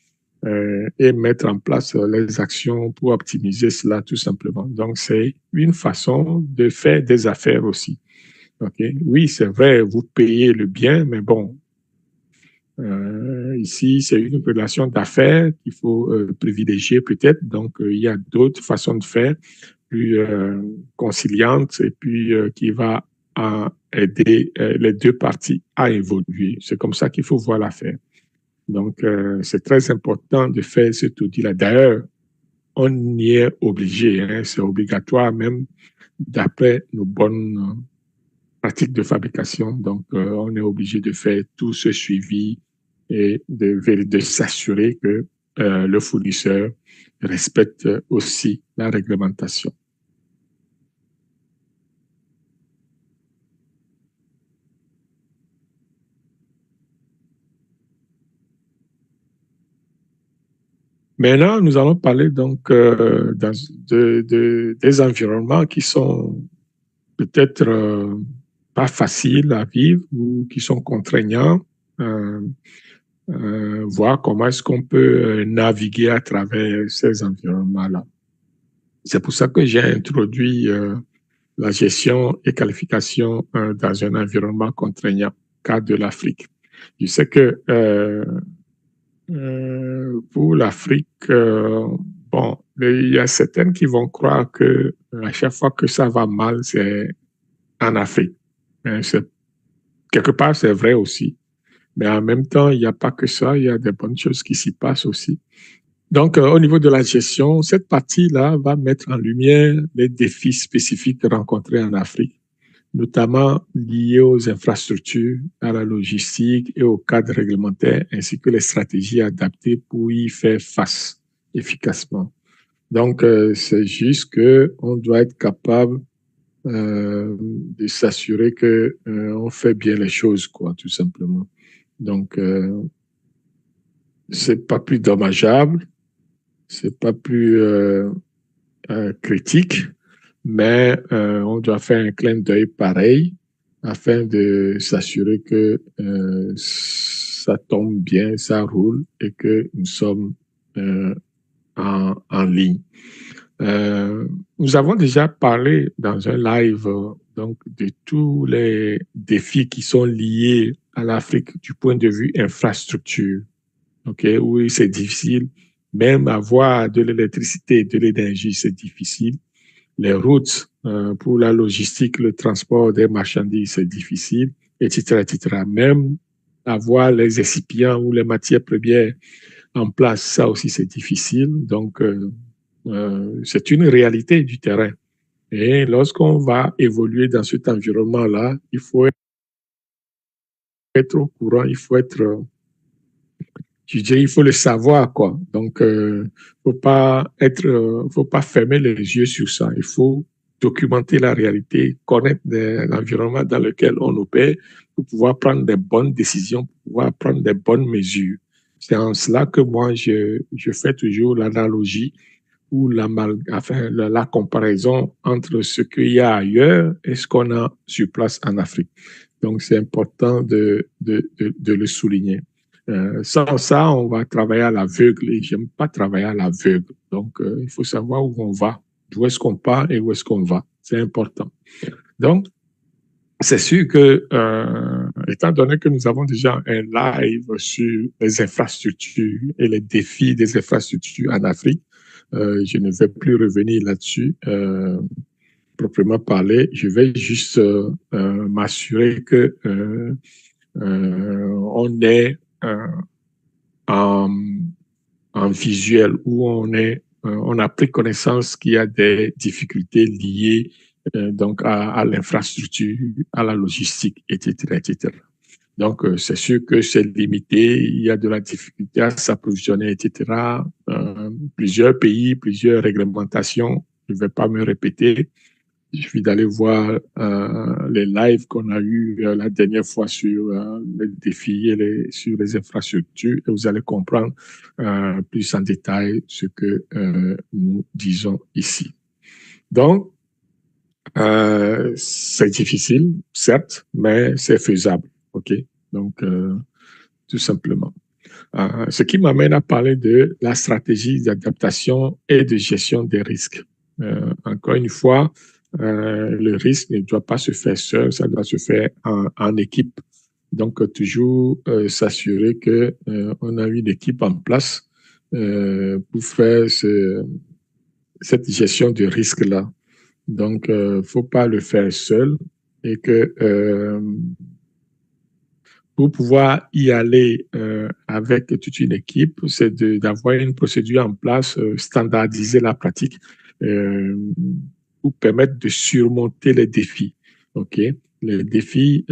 et mettre en place les actions pour optimiser cela, tout simplement. Donc, c'est une façon de faire des affaires aussi. Okay? Oui, c'est vrai, vous payez le bien, mais bon, ici, c'est une relation d'affaires qu'il faut privilégier peut-être. Donc, il y a d'autres façons de faire plus conciliante et puis qui va aider les deux parties à évoluer. C'est comme ça qu'il faut voir l'affaire. Donc, c'est très important de faire cet audit-là. D'ailleurs, on y est obligé, hein, c'est obligatoire même d'après nos bonnes pratiques de fabrication. Donc, on est obligé de faire tout ce suivi et de s'assurer que le fournisseur respecte aussi la réglementation. Maintenant, nous allons parler donc des environnements qui sont peut-être pas faciles à vivre ou qui sont contraignants. Voir comment est-ce qu'on peut naviguer à travers ces environnements-là. C'est pour ça que j'ai introduit la gestion et qualification dans un environnement contraignant, cas de l'Afrique. Je sais que pour l'Afrique, bon, il y a certaines qui vont croire que à chaque fois que ça va mal, c'est en Afrique. Quelque part, c'est vrai aussi. Mais en même temps, il n'y a pas que ça, il y a des bonnes choses qui s'y passent aussi. Donc, au niveau de la gestion, cette partie-là va mettre en lumière les défis spécifiques rencontrés en Afrique, notamment liés aux infrastructures, à la logistique et au cadre réglementaire, ainsi que les stratégies adaptées pour y faire face efficacement. Donc, c'est juste qu'on doit être capable de s'assurer qu'on fait bien les choses, quoi, tout simplement. Donc, c'est pas plus dommageable, c'est pas plus critique, mais on doit faire un clin d'œil pareil afin de s'assurer que ça tombe bien, ça roule et que nous sommes en ligne. Nous avons déjà parlé dans un live donc de tous les défis qui sont liés à l'Afrique du point de vue infrastructure. Ok, oui, c'est difficile. Même avoir de l'électricité et de l'énergie, c'est difficile. Les routes pour la logistique, le transport des marchandises, c'est difficile, etc., etc. Même avoir les récipients ou les matières premières en place, ça aussi, c'est difficile. Donc, c'est une réalité du terrain. Et lorsqu'on va évoluer dans cet environnement-là, il faut être au courant, il faut être, je dirais, il faut le savoir, quoi. Donc, faut pas fermer les yeux sur ça. Il faut documenter la réalité, connaître l'environnement dans lequel on opère pour pouvoir prendre des bonnes décisions, pour pouvoir prendre des bonnes mesures. C'est en cela que moi, je fais toujours l'analogie ou la comparaison entre ce qu'il y a ailleurs et ce qu'on a sur place en Afrique. Donc, c'est important de le souligner. Sans ça, on va travailler à l'aveugle et j'aime pas travailler à l'aveugle. Donc, il faut savoir où on va, d'où est-ce qu'on part et où est-ce qu'on va. C'est important. Donc, c'est sûr que, étant donné que nous avons déjà un live sur les infrastructures et les défis des infrastructures en Afrique, je ne vais plus revenir là-dessus proprement parler. Je vais juste m'assurer que on est en, en visuel où on a pris connaissance qu'il y a des difficultés liées donc à l'infrastructure, à la logistique, etc., etc. Donc, c'est sûr que c'est limité, il y a de la difficulté à s'approvisionner, etc. Plusieurs pays, plusieurs réglementations, je ne vais pas me répéter. Il suffit d'aller voir les lives qu'on a eus la dernière fois sur les défis et sur les infrastructures et vous allez comprendre plus en détail ce que nous disons ici. Donc, c'est difficile, certes, mais c'est faisable. OK? Donc, tout simplement. Ce qui m'amène à parler de la stratégie d'adaptation et de gestion des risques. Encore une fois, le risque ne doit pas se faire seul, ça doit se faire en équipe. Donc, toujours s'assurer qu'on a une équipe en place pour faire cette gestion de risque-là. Donc, faut pas le faire seul et que pour pouvoir y aller avec toute une équipe, c'est d'avoir une procédure en place, standardiser la pratique pour permettre de surmonter les défis. OK? Les défis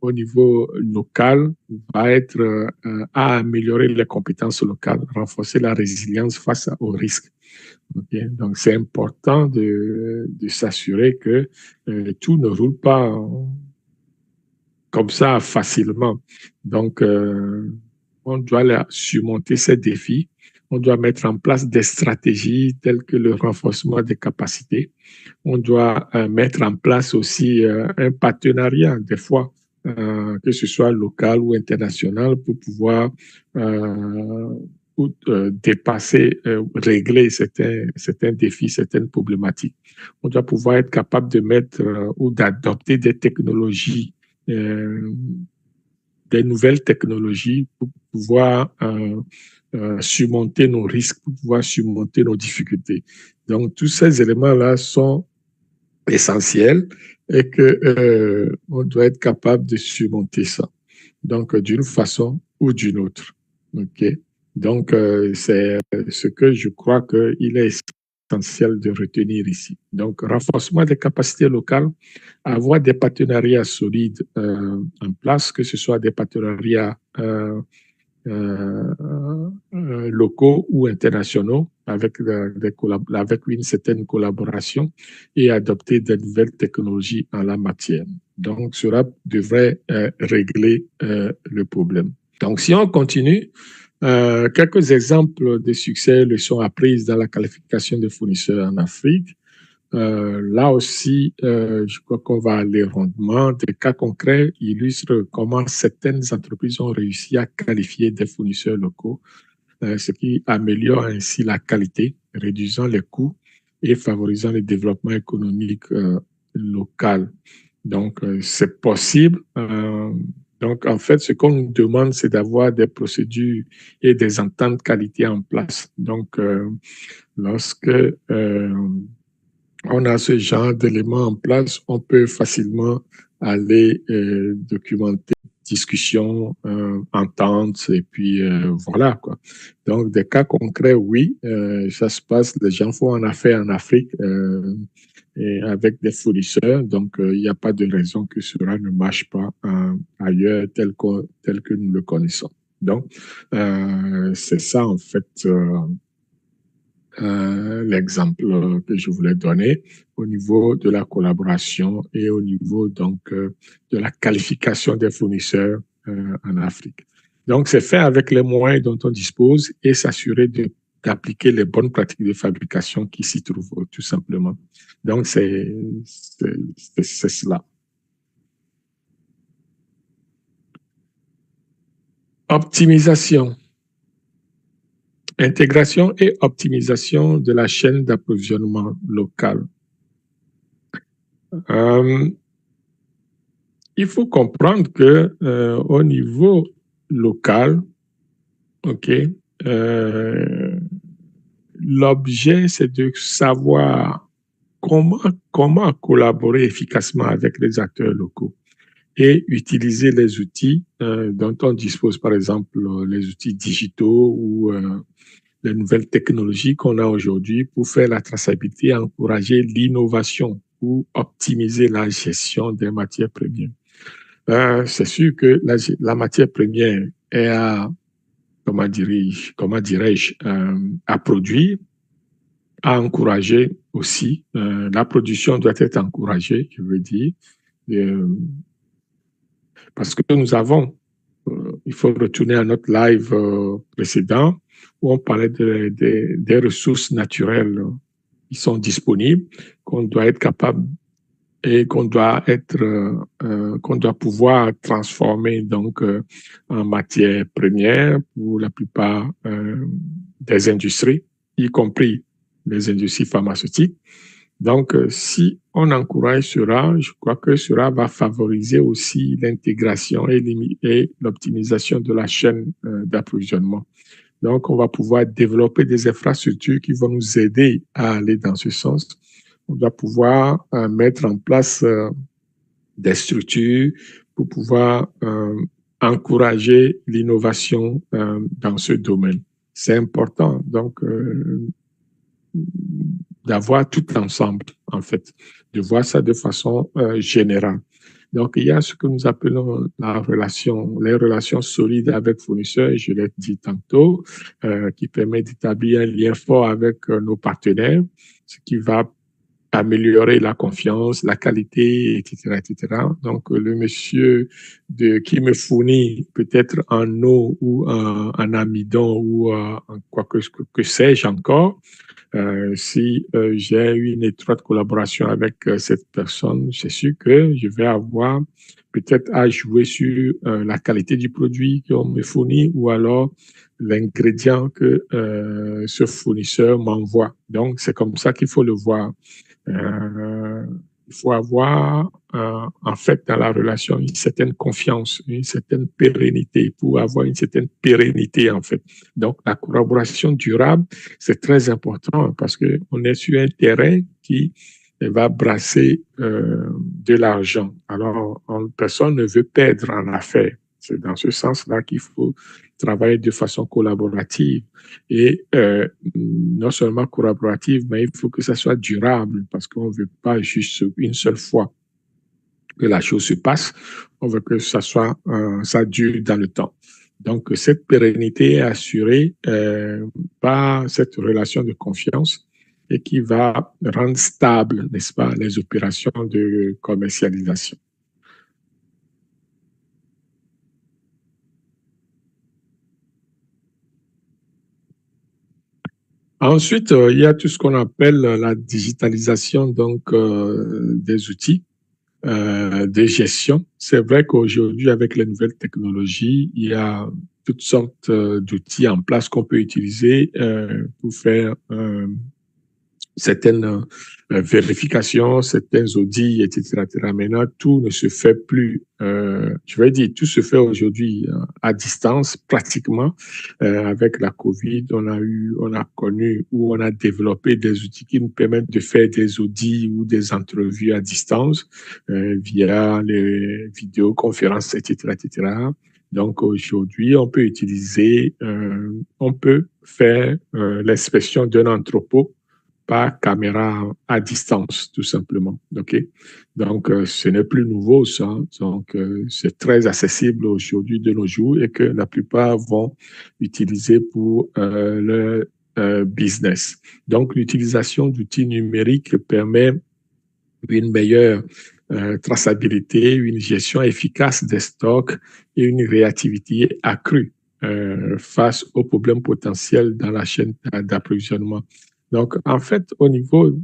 au niveau local va être à améliorer les compétences locales, renforcer la résilience face aux risques. Okay? Donc, c'est important de s'assurer que tout ne roule pas comme ça facilement. Donc, on doit surmonter ces défis. On doit mettre en place des stratégies telles que le renforcement des capacités. On doit mettre en place aussi un partenariat, des fois, que ce soit local ou international, pour pouvoir dépasser, régler certains défis, certaines problématiques. On doit pouvoir être capable de mettre ou d'adopter des technologies, des nouvelles technologies pour pouvoir surmonter nos risques, pour pouvoir surmonter nos difficultés. Donc, tous ces éléments-là sont essentiels et que on doit être capable de surmonter ça. Donc, d'une façon ou d'une autre. OK? Donc, c'est ce que je crois qu'il est essentiel de retenir ici. Donc, renforcement des capacités locales, avoir des partenariats solides en place, que ce soit des partenariats locaux ou internationaux avec une certaine collaboration et adopter de nouvelles technologies en la matière. Donc, cela devrait régler le problème. Donc, si on continue, quelques exemples de succès, leçons apprises dans la qualification des fournisseurs en Afrique. Là aussi, je crois qu'on va aller rondement. Des cas concrets illustrent comment certaines entreprises ont réussi à qualifier des fournisseurs locaux, ce qui améliore ainsi la qualité, réduisant les coûts et favorisant le développement économique local. Donc, c'est possible. Donc, en fait, ce qu'on nous demande, c'est d'avoir des procédures et des ententes qualité en place. Donc, lorsque on a ce genre d'éléments en place, on peut facilement aller documenter discussions, ententes, et puis voilà, quoi. Donc, des cas concrets, oui, ça se passe, les gens font en affaires en Afrique et avec des fournisseurs, donc il n'y a pas de raison que cela ne marche pas ailleurs tel que nous le connaissons. Donc, c'est ça, en fait, l'exemple que je voulais donner au niveau de la collaboration et au niveau donc de la qualification des fournisseurs en Afrique. Donc, c'est fait avec les moyens dont on dispose et s'assurer d'appliquer les bonnes pratiques de fabrication qui s'y trouvent, tout simplement. Donc, c'est cela. Optimisation. Intégration et optimisation de la chaîne d'approvisionnement locale. Il faut comprendre que au niveau local, ok, l'objet c'est de savoir comment collaborer efficacement avec les acteurs locaux et utiliser les outils dont on dispose, par exemple les outils digitaux ou les nouvelles technologies qu'on a aujourd'hui pour faire la traçabilité et encourager l'innovation ou optimiser la gestion des matières premières. C'est sûr que la matière première est à, comment dirais-je, à produire, à encourager aussi. La production doit être encouragée, je veux dire, parce que nous avons, il faut retourner à notre live précédent où on parlait des ressources naturelles qui sont disponibles, qu'on doit être capable et qu'on doit pouvoir transformer donc en matière première pour la plupart des industries, y compris les industries pharmaceutiques. Donc, si on encourage cela, je crois que cela va favoriser aussi l'intégration et l'optimisation de la chaîne d'approvisionnement. Donc, on va pouvoir développer des infrastructures qui vont nous aider à aller dans ce sens. On va pouvoir mettre en place des structures pour pouvoir encourager l'innovation dans ce domaine. C'est important, donc, d'avoir tout ensemble, en fait, de voir ça de façon générale. Donc, il y a ce que nous appelons les relations solides avec fournisseurs, je l'ai dit tantôt, qui permet d'établir un lien fort avec nos partenaires, ce qui va améliorer la confiance, la qualité, etc., etc. Donc, le monsieur qui me fournit peut-être en eau ou en amidon ou en quoi que sais-je encore, si j'ai une étroite collaboration avec cette personne, c'est sûr que je vais avoir peut-être à jouer sur la qualité du produit qu'on me fournit ou alors l'ingrédient que ce fournisseur m'envoie. Donc, c'est comme ça qu'il faut le voir. Il faut avoir, en fait, dans la relation, une certaine confiance, une certaine pérennité, pour avoir une certaine pérennité, en fait. Donc, la collaboration durable, c'est très important parce qu'on est sur un terrain qui va brasser de l'argent. Alors, personne ne veut perdre en affaires. C'est dans ce sens-là qu'il faut travailler de façon collaborative et non seulement collaborative, mais il faut que ça soit durable parce qu'on ne veut pas juste une seule fois que la chose se passe, on veut que ça dure dans le temps. Donc, cette pérennité est assurée par cette relation de confiance et qui va rendre stable, n'est-ce pas, les opérations de commercialisation. Ensuite, il y a tout ce qu'on appelle la digitalisation donc des outils de gestion. C'est vrai qu'aujourd'hui, avec les nouvelles technologies, il y a toutes sortes d'outils en place qu'on peut utiliser pour faire certaines vérifications, certains audits, etc., etc. Maintenant, tout ne se fait plus. Je vais dire, tout se fait aujourd'hui à distance, pratiquement. Avec la COVID, on a connu ou on a développé des outils qui nous permettent de faire des audits ou des entrevues à distance via les vidéoconférences, etc., etc. Donc aujourd'hui, on peut faire l'inspection d'un entrepôt par caméra à distance, tout simplement. Okay? Donc, ce n'est plus nouveau, ça. Donc, c'est très accessible aujourd'hui de nos jours et que la plupart vont utiliser pour leur business. Donc, l'utilisation d'outils numériques permet une meilleure traçabilité, une gestion efficace des stocks et une réactivité accrue face aux problèmes potentiels dans la chaîne d'approvisionnement. Donc, en fait, au niveau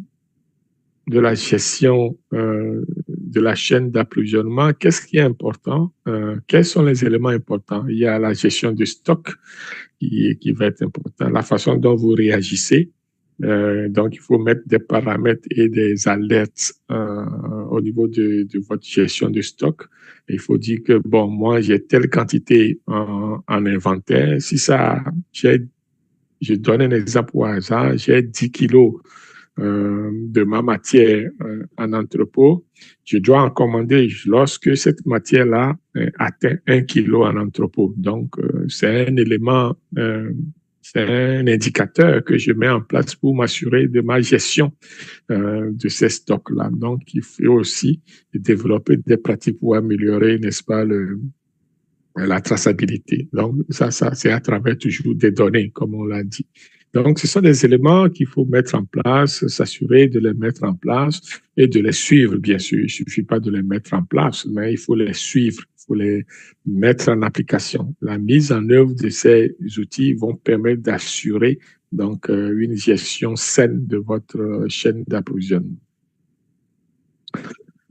de la gestion de la chaîne d'approvisionnement, qu'est-ce qui est important? Quels sont les éléments importants? Il y a la gestion du stock qui va être important, la façon dont vous réagissez. Donc, il faut mettre des paramètres et des alertes au niveau de votre gestion de stock. Et il faut dire que, bon, moi, j'ai telle quantité en inventaire. Si ça, je donne un exemple au hasard, j'ai 10 kilos de ma matière en entrepôt, je dois en commander lorsque cette matière-là atteint 1 kilo en entrepôt. Donc, c'est un élément, c'est un indicateur que je mets en place pour m'assurer de ma gestion de ces stocks-là. Donc, il faut aussi développer des pratiques pour améliorer, n'est-ce pas, la traçabilité. Donc, ça c'est à travers toujours des données, comme on l'a dit. Donc, ce sont des éléments qu'il faut mettre en place, s'assurer de les mettre en place et de les suivre, bien sûr. Il ne suffit pas de les mettre en place, mais il faut les suivre, il faut les mettre en application. La mise en œuvre de ces outils vont permettre d'assurer donc une gestion saine de votre chaîne d'approvisionnement.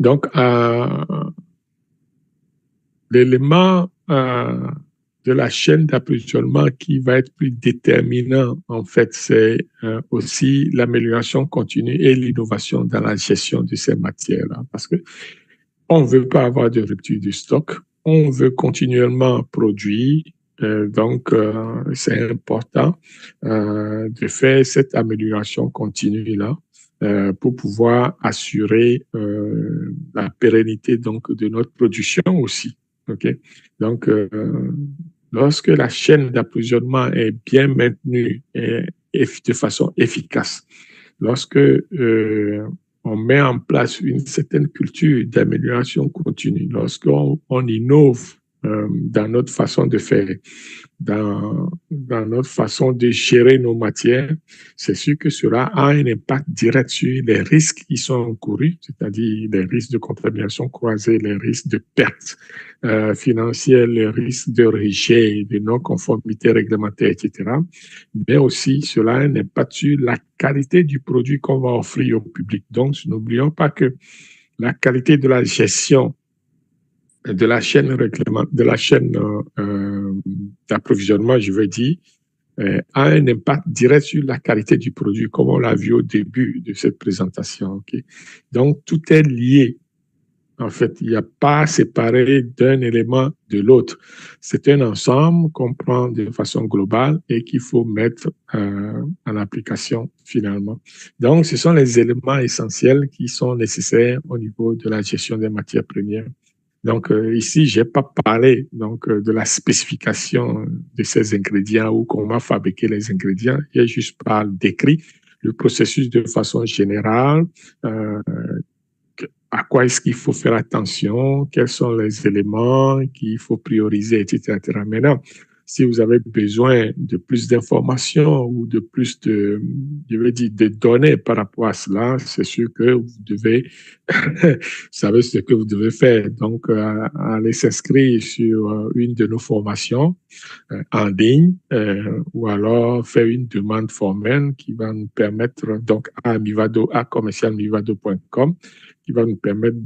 Donc, l'élément de la chaîne d'approvisionnement qui va être plus déterminant, en fait, c'est aussi l'amélioration continue et l'innovation dans la gestion de ces matières-là. Parce que on ne veut pas avoir de rupture du stock, on veut continuellement produire, C'est important de faire cette amélioration continue-là pour pouvoir assurer la pérennité donc, de notre production aussi. Okay? Donc, lorsque la chaîne d'approvisionnement est bien maintenue et de façon efficace, lorsque on met en place une certaine culture d'amélioration continue, lorsqu'on innove dans notre façon de faire, dans notre façon de gérer nos matières, c'est sûr que cela a un impact direct sur les risques qui sont encourus, c'est-à-dire les risques de contamination croisée, les risques de pertes financières, les risques de rejet, de non-conformité réglementaire, etc. Mais aussi, cela a un impact sur la qualité du produit qu'on va offrir au public. Donc, n'oublions pas que la qualité de la gestion de la chaîne d'approvisionnement, je veux dire, a un impact direct sur la qualité du produit, comme on l'a vu au début de cette présentation. Okay? Donc, tout est lié. En fait, il n'y a pas à séparer d'un élément de l'autre. C'est un ensemble qu'on prend de façon globale et qu'il faut mettre en application finalement. Donc, ce sont les éléments essentiels qui sont nécessaires au niveau de la gestion des matières premières. Donc, ici, je n'ai pas parlé donc, de la spécification de ces ingrédients ou comment fabriquer les ingrédients. J'ai juste décrit le processus de façon générale, à quoi est-ce qu'il faut faire attention, quels sont les éléments qu'il faut prioriser, etc. Maintenant, si vous avez besoin de plus d'informations ou de plus de, je veux dire, de données par rapport à cela, c'est sûr que vous devez, vous savez ce que vous devez faire. Donc, allez s'inscrire sur une de nos formations en ligne ou alors faire une demande formelle qui va nous permettre, donc à Mivado, à commercialmivado.com, qui va nous permettre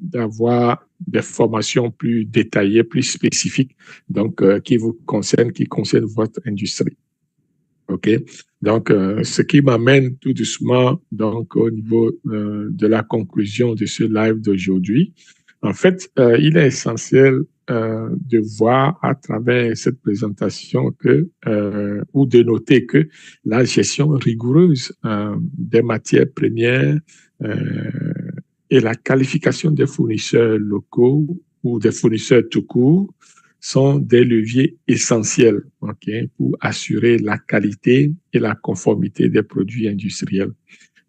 d'avoir des formations plus détaillées, plus spécifiques, donc qui vous concernent, qui concernent votre industrie. OK? Donc, ce qui m'amène tout doucement donc au niveau de la conclusion de ce live d'aujourd'hui. En fait, il est essentiel de voir à travers cette présentation ou de noter que la gestion rigoureuse des matières premières et la qualification des fournisseurs locaux ou des fournisseurs tout court sont des leviers essentiels pour assurer la qualité et la conformité des produits industriels,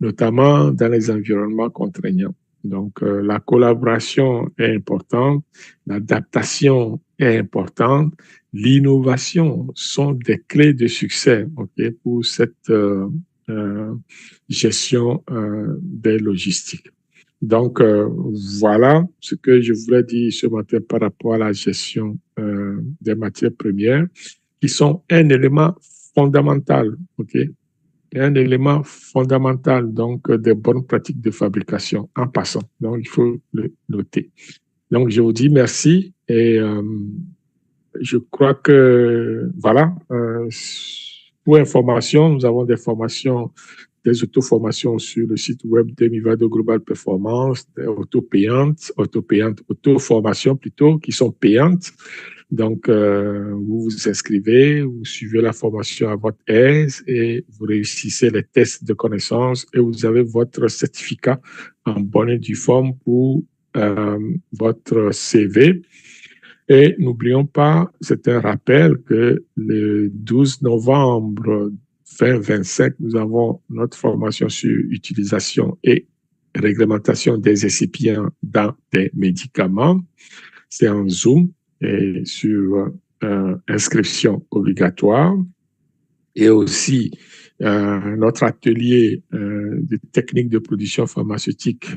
notamment dans les environnements contraignants. Donc, la collaboration est importante, l'adaptation est importante, l'innovation sont des clés de succès pour cette gestion des logistiques. Donc, voilà ce que je voulais dire ce matin par rapport à la gestion des matières premières, qui sont un élément fondamental, un élément fondamental donc des bonnes pratiques de fabrication en passant. Donc, il faut le noter. Donc, je vous dis merci et je crois que, voilà, pour information, nous avons des formations, des auto-formations sur le site web de Mivado Global Performance, des auto-formations plutôt, qui sont payantes. Donc, vous vous inscrivez, vous suivez la formation à votre aise et vous réussissez les tests de connaissances et vous avez votre certificat en bonne et due forme pour votre CV. Et n'oublions pas, c'est un rappel que le 12 novembre 2025, nous avons notre formation sur utilisation et réglementation des excipients dans des médicaments. C'est en Zoom et sur inscription obligatoire. Et aussi notre atelier de techniques de production pharmaceutique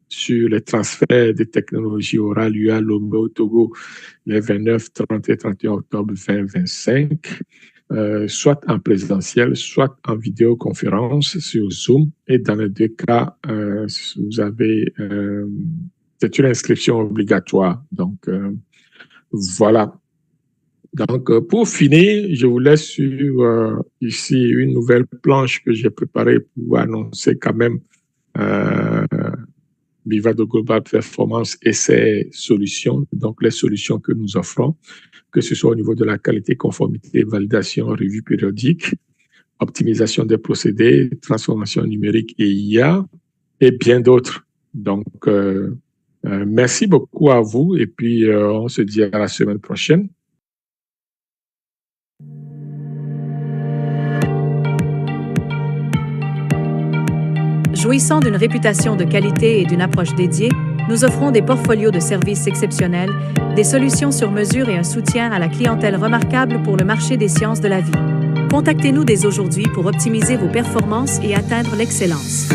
sur les transferts de technologies orales UA Lomé au Togo les 29, 30 et 31 octobre 2025, soit en présentiel, soit en vidéoconférence sur Zoom. Et dans les deux cas, vous avez, c'est une inscription obligatoire. Donc, voilà. Donc, pour finir, je vous laisse sur ici une nouvelle planche que j'ai préparée pour annoncer quand même Vivado Global Performance et ses solutions, donc les solutions que nous offrons, que ce soit au niveau de la qualité, conformité, validation, revue périodique, optimisation des procédés, transformation numérique et IA, et bien d'autres. Donc, merci beaucoup à vous et puis on se dit à la semaine prochaine. Jouissant d'une réputation de qualité et d'une approche dédiée, nous offrons des portfolios de services exceptionnels, des solutions sur mesure et un soutien à la clientèle remarquable pour le marché des sciences de la vie. Contactez-nous dès aujourd'hui pour optimiser vos performances et atteindre l'excellence.